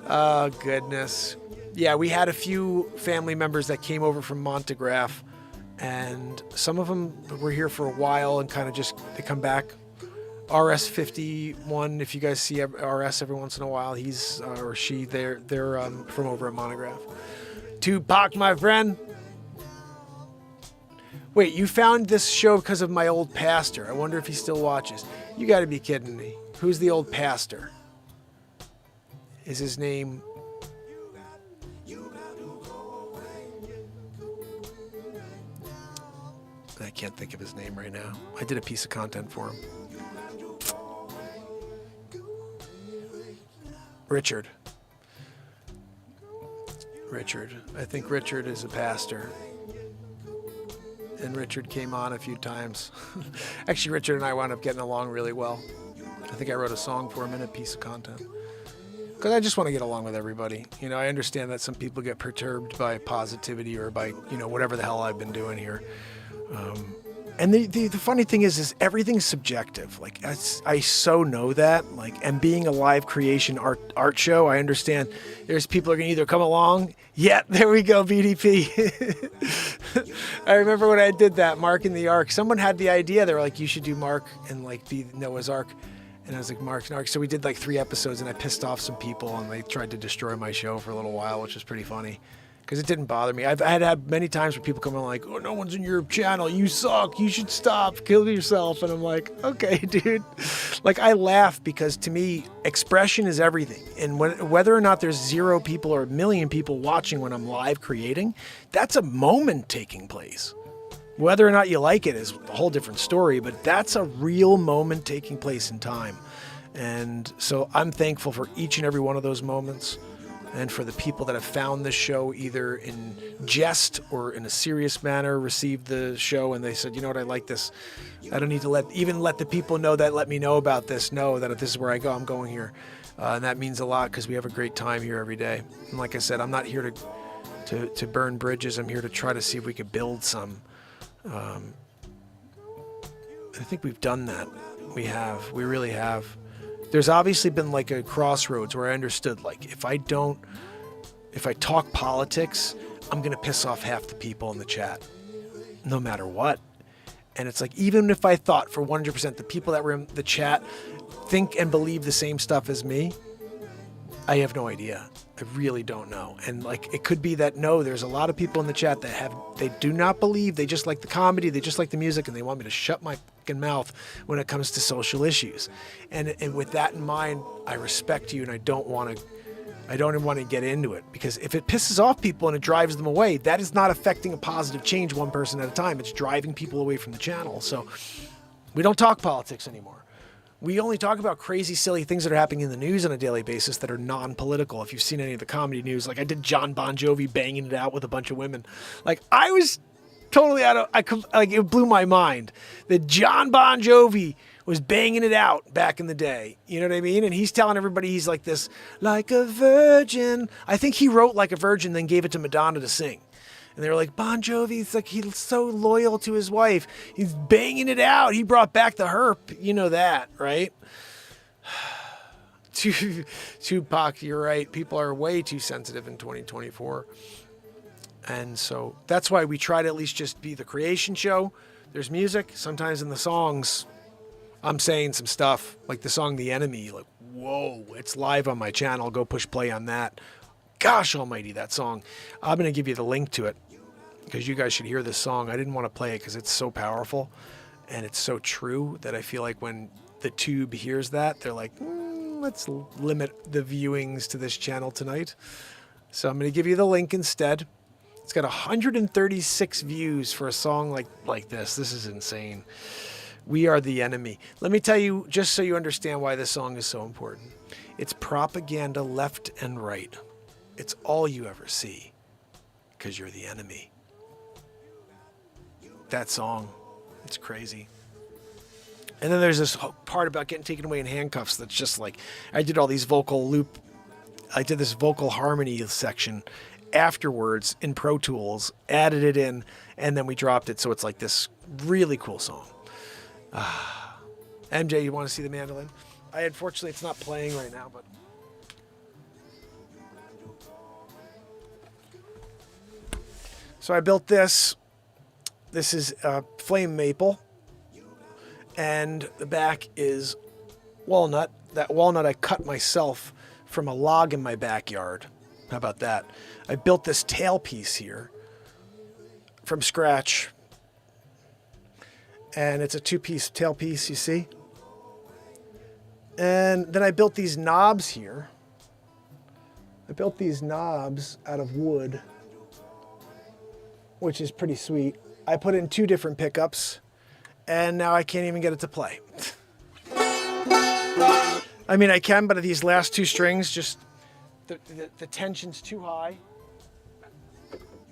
Speaker 2: Oh, goodness. Yeah, we had a few family members that came over from Montegraph, and some of them were here for a while and kind of they come back. RS51, if you guys see RS every once in a while, he's or she, they're from over at Monograph. Tupac, my friend. Wait, you found this show because of my old pastor. I wonder if he still watches. You got to be kidding me. Who's the old pastor? Is his name... I can't think of his name right now. I did a piece of content for him. Richard. I think Richard is a pastor. And Richard came on a few times. Actually, Richard and I wound up getting along really well. I think I wrote a song for him and a piece of content. Because I just want to get along with everybody. You know, I understand that some people get perturbed by positivity or by, you know, whatever the hell I've been doing here. And the funny thing is everything's subjective. Like, I so know that. Like, and being a live creation art show, I understand there's people are going to either come along. Yeah, there we go, BDP. I remember when I did that, Mark in the Ark. Someone had the idea. They were like, you should do Mark and like be Noah's Ark. And I was like, Mark and Ark. So we did like 3 episodes, and I pissed off some people, and they tried to destroy my show for a little while, which was pretty funny. Because it didn't bother me. I've had many times where people come in like, oh, no one's in your channel. You suck. You should stop. Kill yourself. And I'm like, okay, dude. Like, I laugh because to me, expression is everything. And whether or not there's 0 people or 1 million people watching when I'm live creating, that's a moment taking place. Whether or not you like it is a whole different story, but that's a real moment taking place in time. And so I'm thankful for each and every one of those moments. And for the people that have found this show either in jest or in a serious manner, received the show and they said, you know what, I like this. I don't need to let the people know that let me know about this, know that if this is where I go, I'm going here. And that means a lot because we have a great time here every day. And like I said, I'm not here to burn bridges. I'm here to try to see if we could build some. I think we've done that. We really have. There's obviously been like a crossroads where I understood, like, if I talk politics, I'm going to piss off half the people in the chat, no matter what. And it's like, even if I thought for 100% the people that were in the chat think and believe the same stuff as me, I have no idea. I really don't know. And like, it could be that, no, there's a lot of people in the chat that they do not believe, they just like the comedy, they just like the music, and they want me to shut my fucking mouth when it comes to social issues. And with that in mind, I respect you, and I don't even want to get into it, because if it pisses off people and it drives them away, that is not affecting a positive change one person at a time. It's driving people away from the channel. So we don't talk politics anymore. We only talk about crazy, silly things that are happening in the news on a daily basis that are non-political. If you've seen any of the comedy news, like I did John Bon Jovi banging it out with a bunch of women. Like, I was totally it blew my mind that John Bon Jovi was banging it out back in the day. You know what I mean? And he's telling everybody he's like this, like a virgin. I think he wrote Like a Virgin, then gave it to Madonna to sing. And they were like, Bon Jovi's like, he's so loyal to his wife. He's banging it out. He brought back the herp. You know that, right? Tupac, you're right. People are way too sensitive in 2024. And so that's why we try to at least just be the creation show. There's music. Sometimes in the songs, I'm saying some stuff like the song The Enemy. Like, whoa, it's live on my channel. Go push play on that. Gosh almighty, that song. I'm going to give you the link to it because you guys should hear this song. I didn't want to play it because it's so powerful and it's so true that I feel like when the tube hears that, they're like, let's limit the viewings to this channel tonight. So I'm going to give you the link instead. It's got 136 views for a song like this. This is insane. We Are the Enemy. Let me tell you, just so you understand why this song is so important. It's propaganda left and right. It's all you ever see because you're the enemy. That song, it's crazy. And then there's this part about getting taken away in handcuffs that's just like, I did this vocal harmony section afterwards in Pro Tools, added it in, and then we dropped it. So it's like this really cool song. MJ, you want to see the mandolin? Unfortunately, it's not playing right now, but. So I built this. This is flame maple. And the back is walnut. That walnut I cut myself from a log in my backyard. How about that? I built this tailpiece here from scratch. And it's a 2-piece tailpiece, you see? And then I built these knobs here. I built these knobs out of wood, which is pretty sweet. I put in 2 different pickups, and now I can't even get it to play. I mean, I can, but these last 2 strings, just the tension's too high.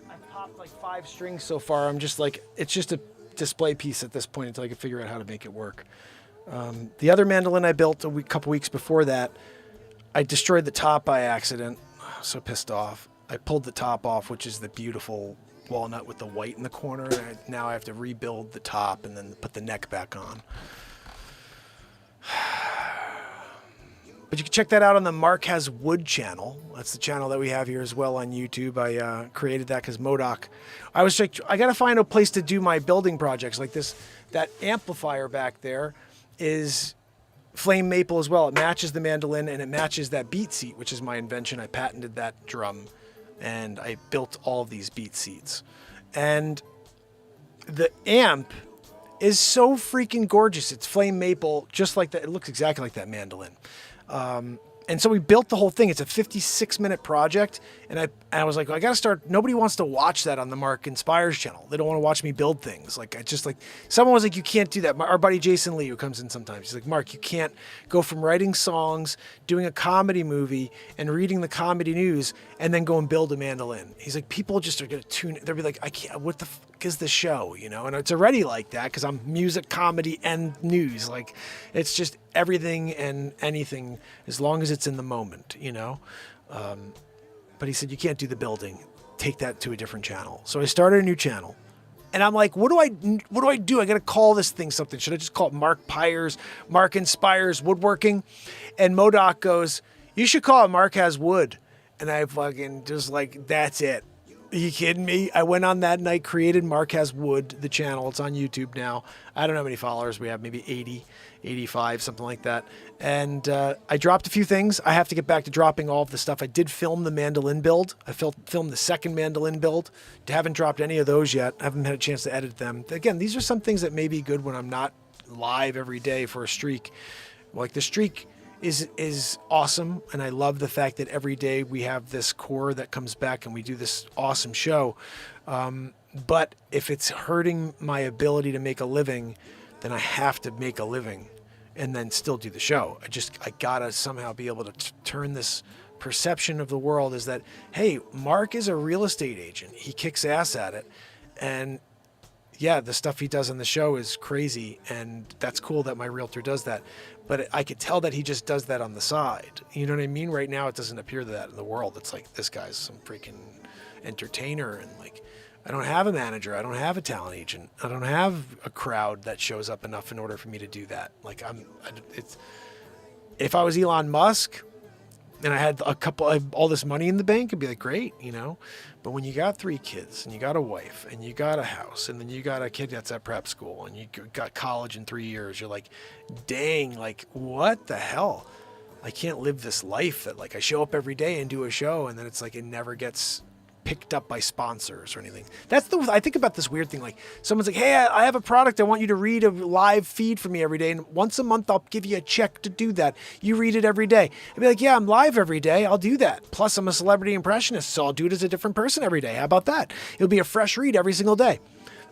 Speaker 2: I've popped like 5 strings so far. I'm just like, it's just a display piece at this point until I can figure out how to make it work. The other mandolin I built a couple weeks before that, I destroyed the top by accident. I was so pissed off. I pulled the top off, which is the beautiful walnut with the white in the corner. And now I have to rebuild the top and then put the neck back on. But you can check that out on the Mark Has Wood channel. That's the channel that we have here as well on YouTube. I created that because MODOK. I was like, I got to find a place to do my building projects like this. That amplifier back there is flame maple as well. It matches the mandolin and it matches that beat seat, which is my invention. I patented that drum and I built all of these beat seats. And the amp is so freaking gorgeous. It's flame maple, just like that. It looks exactly like that mandolin. And so we built the whole thing. It's a 56-minute project. And I was like, I got to start. Nobody wants to watch that on the MarkinsPires channel. They don't want to watch me build things. Like, someone was like, you can't do that. Our buddy Jason Lee, who comes in sometimes, he's like, Mark, you can't go from writing songs, doing a comedy movie, and reading the comedy news, and then go and build a mandolin. He's like, people just are going to tune in. They'll be like, I can't, what the fuck is the show? You know, and it's already like that because I'm music, comedy, and news. Like, it's just everything and anything as long as it's in the moment, you know? But he said, you can't do the building. Take that to a different channel. So I started a new channel. And I'm like, what do I do? I got to call this thing something. Should I just call it MarkinsPires Woodworking? And MODOK goes, you should call it Mark Has Wood. And I fucking just like, that's it. Are you kidding me? I went on that night, created Mark Has Wood, the channel. It's on YouTube now. I don't know how many followers we have, maybe 80, 85, something like that. And I dropped a few things. I have to get back to dropping all of the stuff. I did film the mandolin build. I filmed the second mandolin build. Haven't dropped any of those yet. I haven't had a chance to edit them. Again, these are some things that may be good when I'm not live every day for a streak. Like the streak is awesome, and I love the fact that every day we have this core that comes back and we do this awesome show. But if it's hurting my ability to make a living, then I have to make a living and then still do the show. I gotta somehow be able to turn this perception of the world is that, hey, Mark is a real estate agent. He kicks ass at it. And yeah, the stuff he does on the show is crazy, and that's cool that my realtor does that. But I could tell that he just does that on the side. You know what I mean? Right now, it doesn't appear that in the world. It's like, this guy's some freaking entertainer, and like, I don't have a manager. I don't have a talent agent. I don't have a crowd that shows up enough in order for me to do that. Like, if I was Elon Musk and I had all this money in the bank, it'd be like, great, you know? But when you got 3 kids and you got a wife and you got a house and then you got a kid that's at prep school and you got college in 3 years, you're like, dang, like, what the hell? I can't live this life that like I show up every day and do a show and then it's like it never gets picked up by sponsors or anything. I think about this weird thing. Like someone's like, hey, I have a product. I want you to read a live feed for me every day. And once a month, I'll give you a check to do that. You read it every day. I'd be like, yeah, I'm live every day. I'll do that. Plus I'm a celebrity impressionist. So I'll do it as a different person every day. How about that? It'll be a fresh read every single day.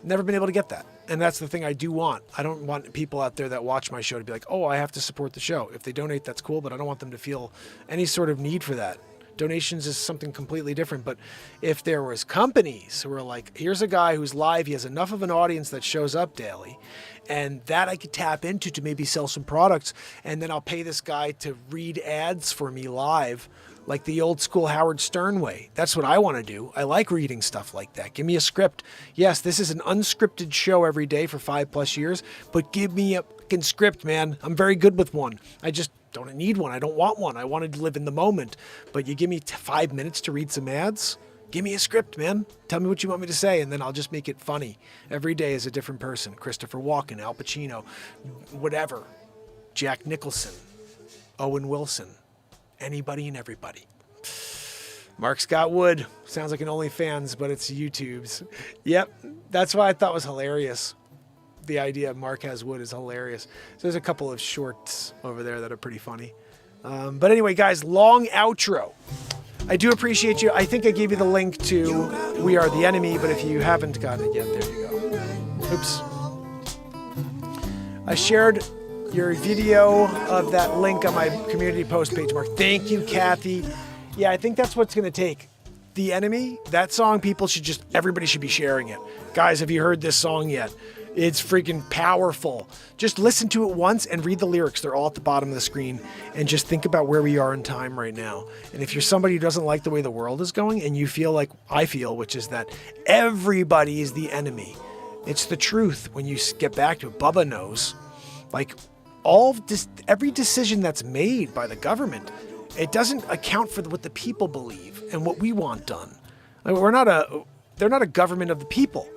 Speaker 2: Never been able to get that. And that's the thing I do want. I don't want people out there that watch my show to be like, oh, I have to support the show. If they donate, that's cool. But I don't want them to feel any sort of need for that. Donations is something completely different. But if there was companies who were like, here's a guy who's live, he has enough of an audience that shows up daily, and that I could tap into to maybe sell some products, and then I'll pay this guy to read ads for me live, like the old school Howard Stern way. That's what I want to do. I like reading stuff like that. Give me a script. Yes, this is an unscripted show every day for 5+ years, but give me a fucking script, man. I'm very good with one. I just don't need one. I don't want one. I wanted to live in the moment. But you give me 5 minutes to read some ads? Give me a script, man. Tell me what you want me to say, and then I'll just make it funny. Every day is a different person. Christopher Walken, Al Pacino, whatever. Jack Nicholson, Owen Wilson, anybody and everybody. Mark Scott Wood. Sounds like an OnlyFans, but it's YouTube's. Yep, that's why I thought was hilarious. The idea of Mark Has Wood is hilarious. So there's a couple of shorts over there that are pretty funny. But anyway, guys, long outro. I do appreciate you. I think I gave you the link to We Are the Enemy, but if you haven't gotten it yet, there you go. Oops. I shared your video of that link on my community post page, Mark. Thank you, Kathy. Yeah, I think that's what's going to take. The Enemy, that song, everybody should be sharing it. Guys, have you heard this song yet? It's freaking powerful. Just listen to it once and read the lyrics. They're all at the bottom of the screen. And just think about where we are in time right now. And if you're somebody who doesn't like the way the world is going and you feel like I feel, which is that everybody is the enemy. It's the truth when you get back to it. Bubba knows. Like every decision that's made by the government, it doesn't account for what the people believe and what we want done. Like, they're not a government of the people.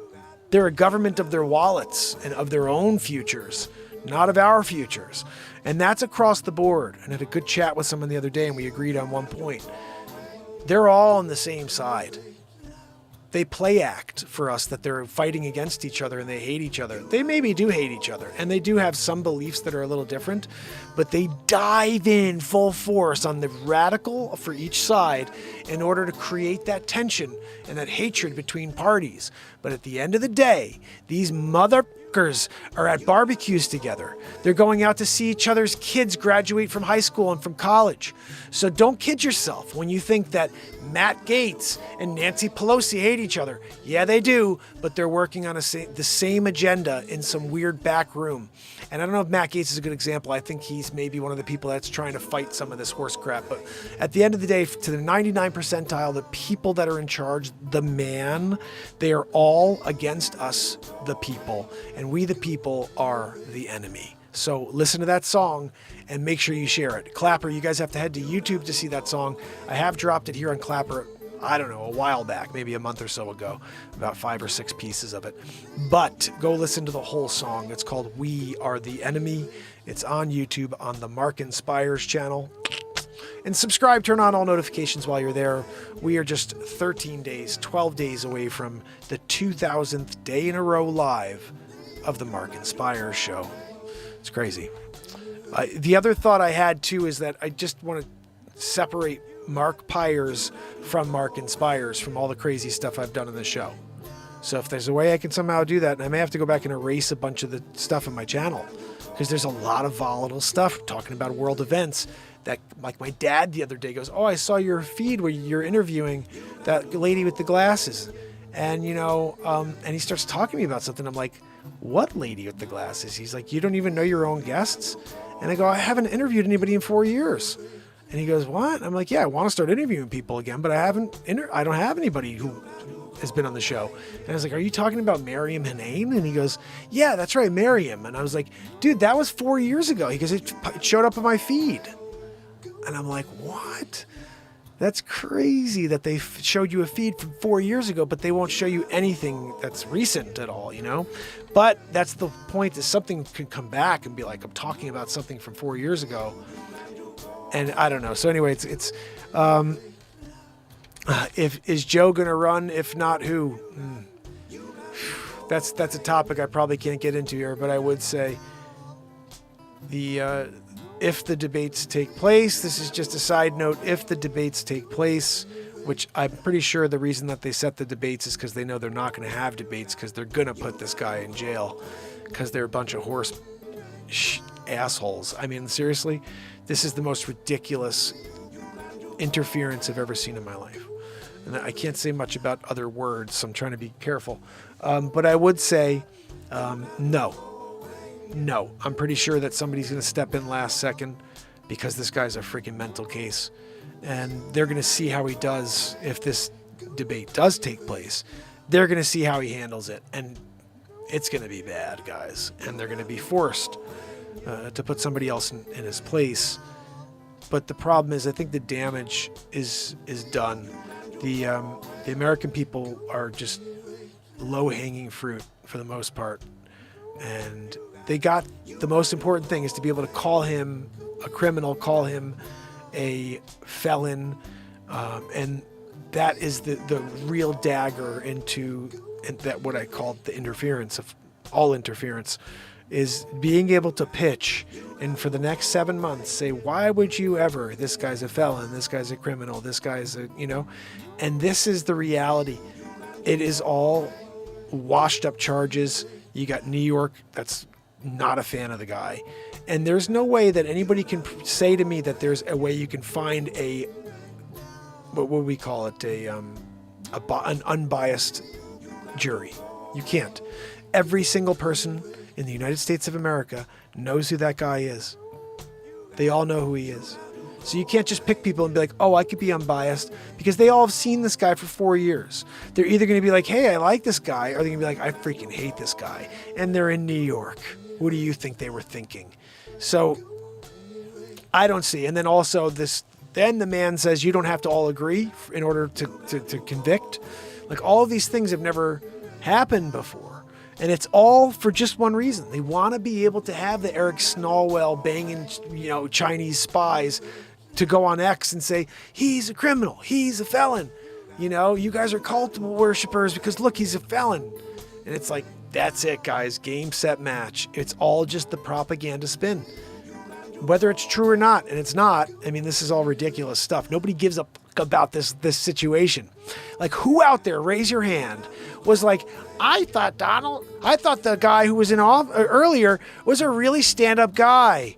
Speaker 2: They're a government of their wallets and of their own futures, not of our futures. And that's across the board. And I had a good chat with someone the other day and we agreed on one point. They're all on the same side. They play act for us that they're fighting against each other and they hate each other. They maybe do hate each other and they do have some beliefs that are a little different, but they dive in full force on the radical for each side in order to create that tension and that hatred between parties. But at the end of the day, these motherfuckers are at barbecues together. They're going out to see each other's kids graduate from high school and from college. So don't kid yourself when you think that Matt Gaetz and Nancy Pelosi hate each other. Yeah, they do, but they're working on the same agenda in some weird back room. And I don't know if Matt Gaetz is a good example. I think he's maybe one of the people that's trying to fight some of this horse crap. But at the end of the day, to the 99 percentile, the people that are in charge, the man, they are all against us, the people. And we, the people, are the enemy. So listen to that song and make sure you share it. Clapper, you guys have to head to YouTube to see that song. I have dropped it here on Clapper, I don't know, a while back, maybe a month or so ago, about 5 or 6 pieces of it. But go listen to the whole song. It's called We Are the Enemy. It's on YouTube on the MarkinsPires channel. And subscribe, turn on all notifications while you're there. We are just 13 days, 12 days away from the 2000th day in a row live of the MarkinsPires show. It's crazy. The other thought I had too is that I just want to separate Mark Pires from MarkinsPires from all the crazy stuff I've done on the show. So if there's a way I can somehow do that, and I may have to go back and erase a bunch of the stuff on my channel because there's a lot of volatile stuff talking about world events that, like my dad the other day goes, "Oh, I saw your feed where you're interviewing that lady with the glasses." And, and he starts talking to me about something. I'm like, "What lady with the glasses?" He's like, "You don't even know your own guests?" And I go, "I haven't interviewed anybody in 4 years." And he goes, "What?" I'm like, "Yeah, I want to start interviewing people again, but I don't have anybody who has been on the show." And I was like, "Are you talking about Miriam Hanane?" And he goes, "Yeah, that's right, Miriam." And I was like, "Dude, that was 4 years ago." He goes, "It showed up on my feed." And I'm like, "What? That's crazy that they showed you a feed from 4 years ago, but they won't show you anything that's recent at all, But that's the point, is something could come back and be like, I'm talking about something from 4 years ago. And I don't know. So anyway, it's is Joe going to run? If not, who? That's a topic I probably can't get into here, but I would say if the debates take place, this is just a side note, if the debates take place, which I'm pretty sure the reason that they set the debates is because they know they're not going to have debates because they're going to put this guy in jail because they're a bunch of horse assholes. I mean, seriously, this is the most ridiculous interference I've ever seen in my life. And I can't say much about other words, so I'm trying to be careful. But I would say no. I'm pretty sure that somebody's going to step in last second because this guy's a freaking mental case. And they're going to see how he does if this debate does take place. They're going to see how he handles it. And it's going to be bad, guys. And they're going to be forced to put somebody else in his place. But the problem is, I think the damage is done. The American people are just low-hanging fruit for the most part. And they got the most important thing is to be able to call him a criminal, call him a felon, and that is the real dagger into that what I called the interference of all interference, is being able to pitch and for the next 7 months say, why would you ever, this guy's a felon, this guy's a criminal, this guy's a, and this is the reality. It is all washed up charges. You got New York that's not a fan of the guy. And there's no way that anybody can say to me that there's a way you can find what would we call it, an unbiased jury. You can't. Every single person in the United States of America knows who that guy is. They all know who he is. So you can't just pick people and be like, oh, I could be unbiased, because they all have seen this guy for 4 years. They're either going to be like, hey, I like this guy, or they're going to be like, I freaking hate this guy. And they're in New York. What do you think they were thinking? So I don't see. And then also then the man says you don't have to all agree in order to convict. Like, all of these things have never happened before. And it's all for just one reason. They want to be able to have the Eric Snalwell banging, Chinese spies to go on X and say, he's a criminal, he's a felon. You guys are cult worshipers because look, he's a felon. And it's like, that's it, guys. Game, set, match. It's all just the propaganda spin. Whether it's true or not, and it's not, this is all ridiculous stuff. Nobody gives up about this situation. Like, who out there, raise your hand, was like, I thought the guy who was in earlier was a really stand-up guy.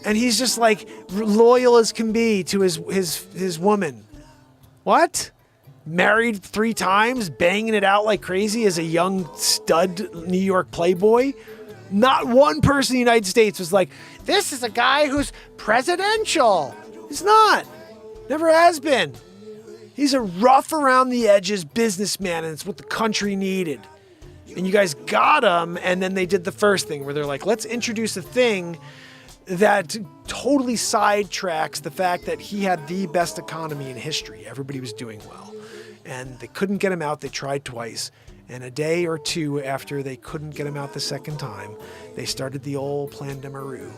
Speaker 2: And he's just like loyal as can be to his woman. What? Married 3 times, banging it out like crazy as a young stud New York playboy? Not one person in the United States was like, this is a guy who's presidential. He's not. Never has been. He's a rough around the edges businessman, and it's what the country needed. And you guys got him, and then they did the first thing where they're like, let's introduce a thing that totally sidetracks the fact that he had the best economy in history. Everybody was doing well. And they couldn't get him out. They tried twice. And a day or two after they couldn't get him out the second time, they started the old Plan de Maru.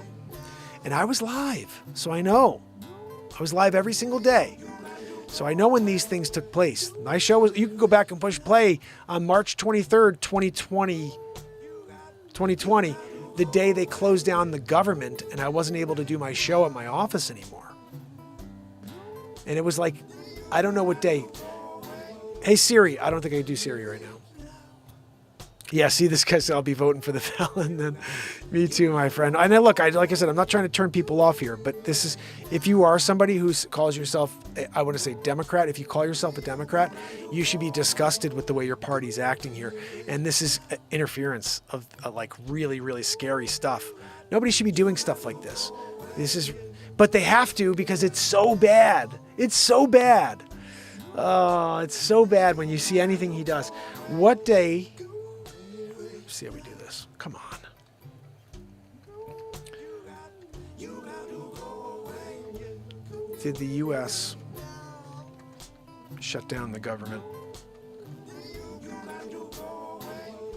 Speaker 2: And I was live, so I know. I was live every single day. So I know when these things took place. My show was, you can go back and push play on March 23rd, 2020, the day they closed down the government and I wasn't able to do my show at my office anymore. And it was like, I don't know what day. Hey Siri, I don't think I can do Siri right now. Yeah, see, this guy said I'll be voting for the felon. Then, me too, my friend. And then look, like I said, I'm not trying to turn people off here, but this is, if you are somebody who calls yourself, I want to say Democrat, if you call yourself a Democrat, you should be disgusted with the way your party's acting here. And this is interference of like really, really scary stuff. Nobody should be doing stuff like this. But they have to because it's so bad. It's so bad. Oh, it's so bad when you see anything he does. What day? See how we do this. Come on. Did the U.S. shut down the government?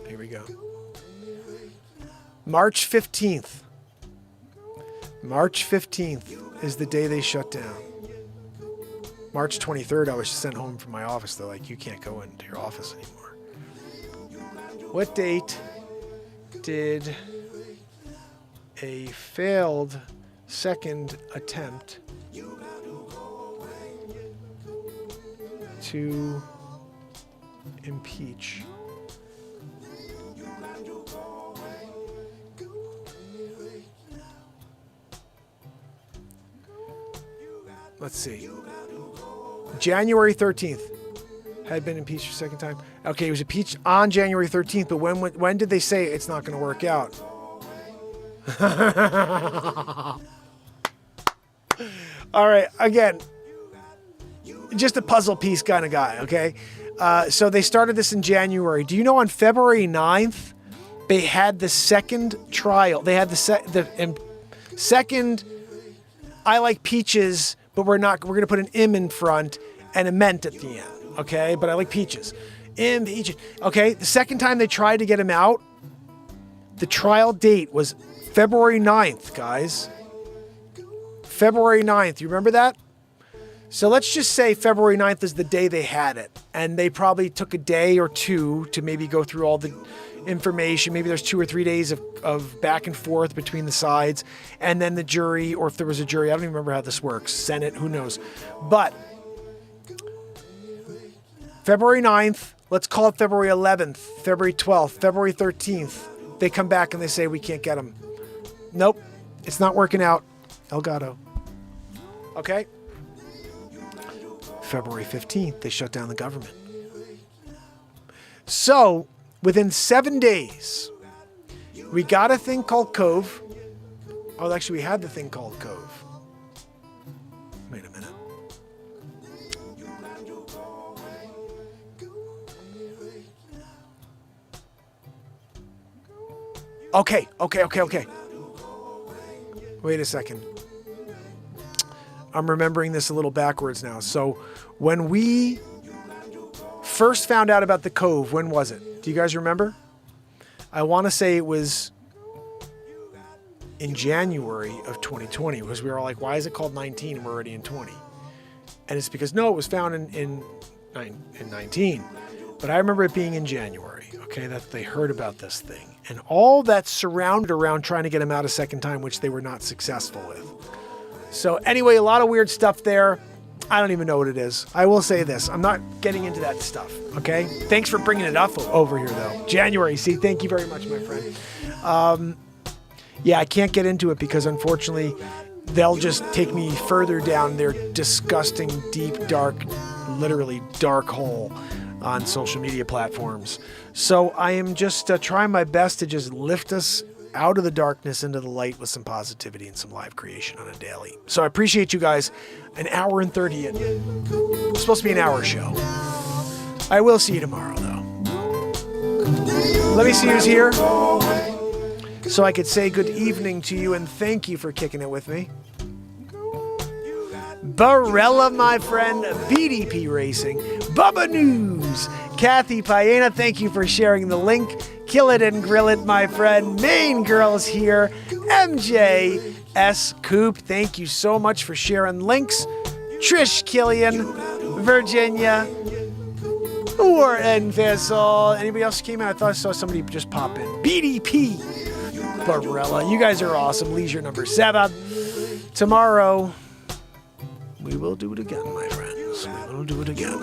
Speaker 2: Here we go. March 15th. March 15th is the day they shut down. March 23rd, I was sent home from my office. They're like, you can't go into your office anymore. What date did a failed second attempt to impeach let's see, January 13th had been impeached for a second time. Okay, he was impeached on January 13th, but when did they say it's not going to work out? All right, again, just a puzzle piece kind of guy, okay? So they started this in January. Do you know on February 9th, they had the second trial. They had the second, I like peaches, but we're going to put an M in front and a ment at the end. Okay, but I like peaches. Impeachment. Okay, the second time they tried to get him out, the trial date was February 9th, guys. February 9th. You remember that? So let's just say February 9th is the day they had it. And they probably took a day or two to maybe go through all the information. Maybe there's 2 or 3 days of back and forth between the sides. And then the jury, or if there was a jury, I don't even remember how this works. Senate, who knows. But February 9th Let's call it February 11th, February 12th, February 13th. They come back and they say, we can't get them. Nope, it's not working out. Elgato. Okay? February 15th, they shut down the government. So, within 7 days, we got a thing called Cove. Oh, actually, we had the thing called Cove. Wait a minute. Okay. Wait a second. I'm remembering this a little backwards now. So when we first found out about the Cove, when was it? Do you guys remember? I want to say it was in January of 2020, because we were all like, why is it called 19 and we're already in 20? And it's because, no, it was found in 19. But I remember it being in January, okay, that they heard about this thing. And all that surrounded around trying to get him out a second time, which they were not successful with. So anyway, a lot of weird stuff there. I don't even know what it is. I will say this. I'm not getting into that stuff, okay? Thanks for bringing it up over here, though. January, see, thank you very much, my friend. Yeah, I can't get into it because, unfortunately, they'll just take me further down their disgusting, deep, dark, literally dark hole on social media platforms. So I am just trying my best to just lift us out of the darkness into the light with some positivity and some live creation on a daily. So I appreciate you guys. An hour and 30 in. It's supposed to be an hour show. I will see you tomorrow, though. Let me see who's here, so I could say good evening to you and thank you for kicking it with me. Barella, my friend, BDP Racing, Bubba News, Kathy Piena, thank you for sharing the link. Kill it and grill it, my friend. Main Girls here, MJ S. Coop, thank you so much for sharing links. Trish Killian, Virginia, Warren Vessel. Anybody else came in? I thought I saw somebody just pop in. BDP Barbarella, you guys are awesome. Leisure number 7. Tomorrow, we will do it again, my friends. We will do it again.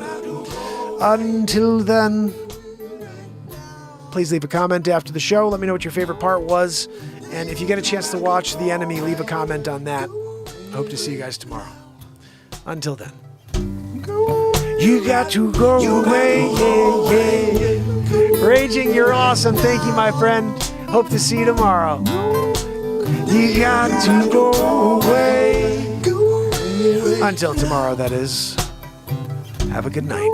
Speaker 2: Until then, please leave a comment after the show. Let me know what your favorite part was. And if you get a chance to watch The Enemy, leave a comment on that. I hope to see you guys tomorrow. Until then. You got to go away, yeah. Raging, you're awesome. Thank you, my friend. Hope to see you tomorrow. You got to go away. Until tomorrow, that is. Have a good night.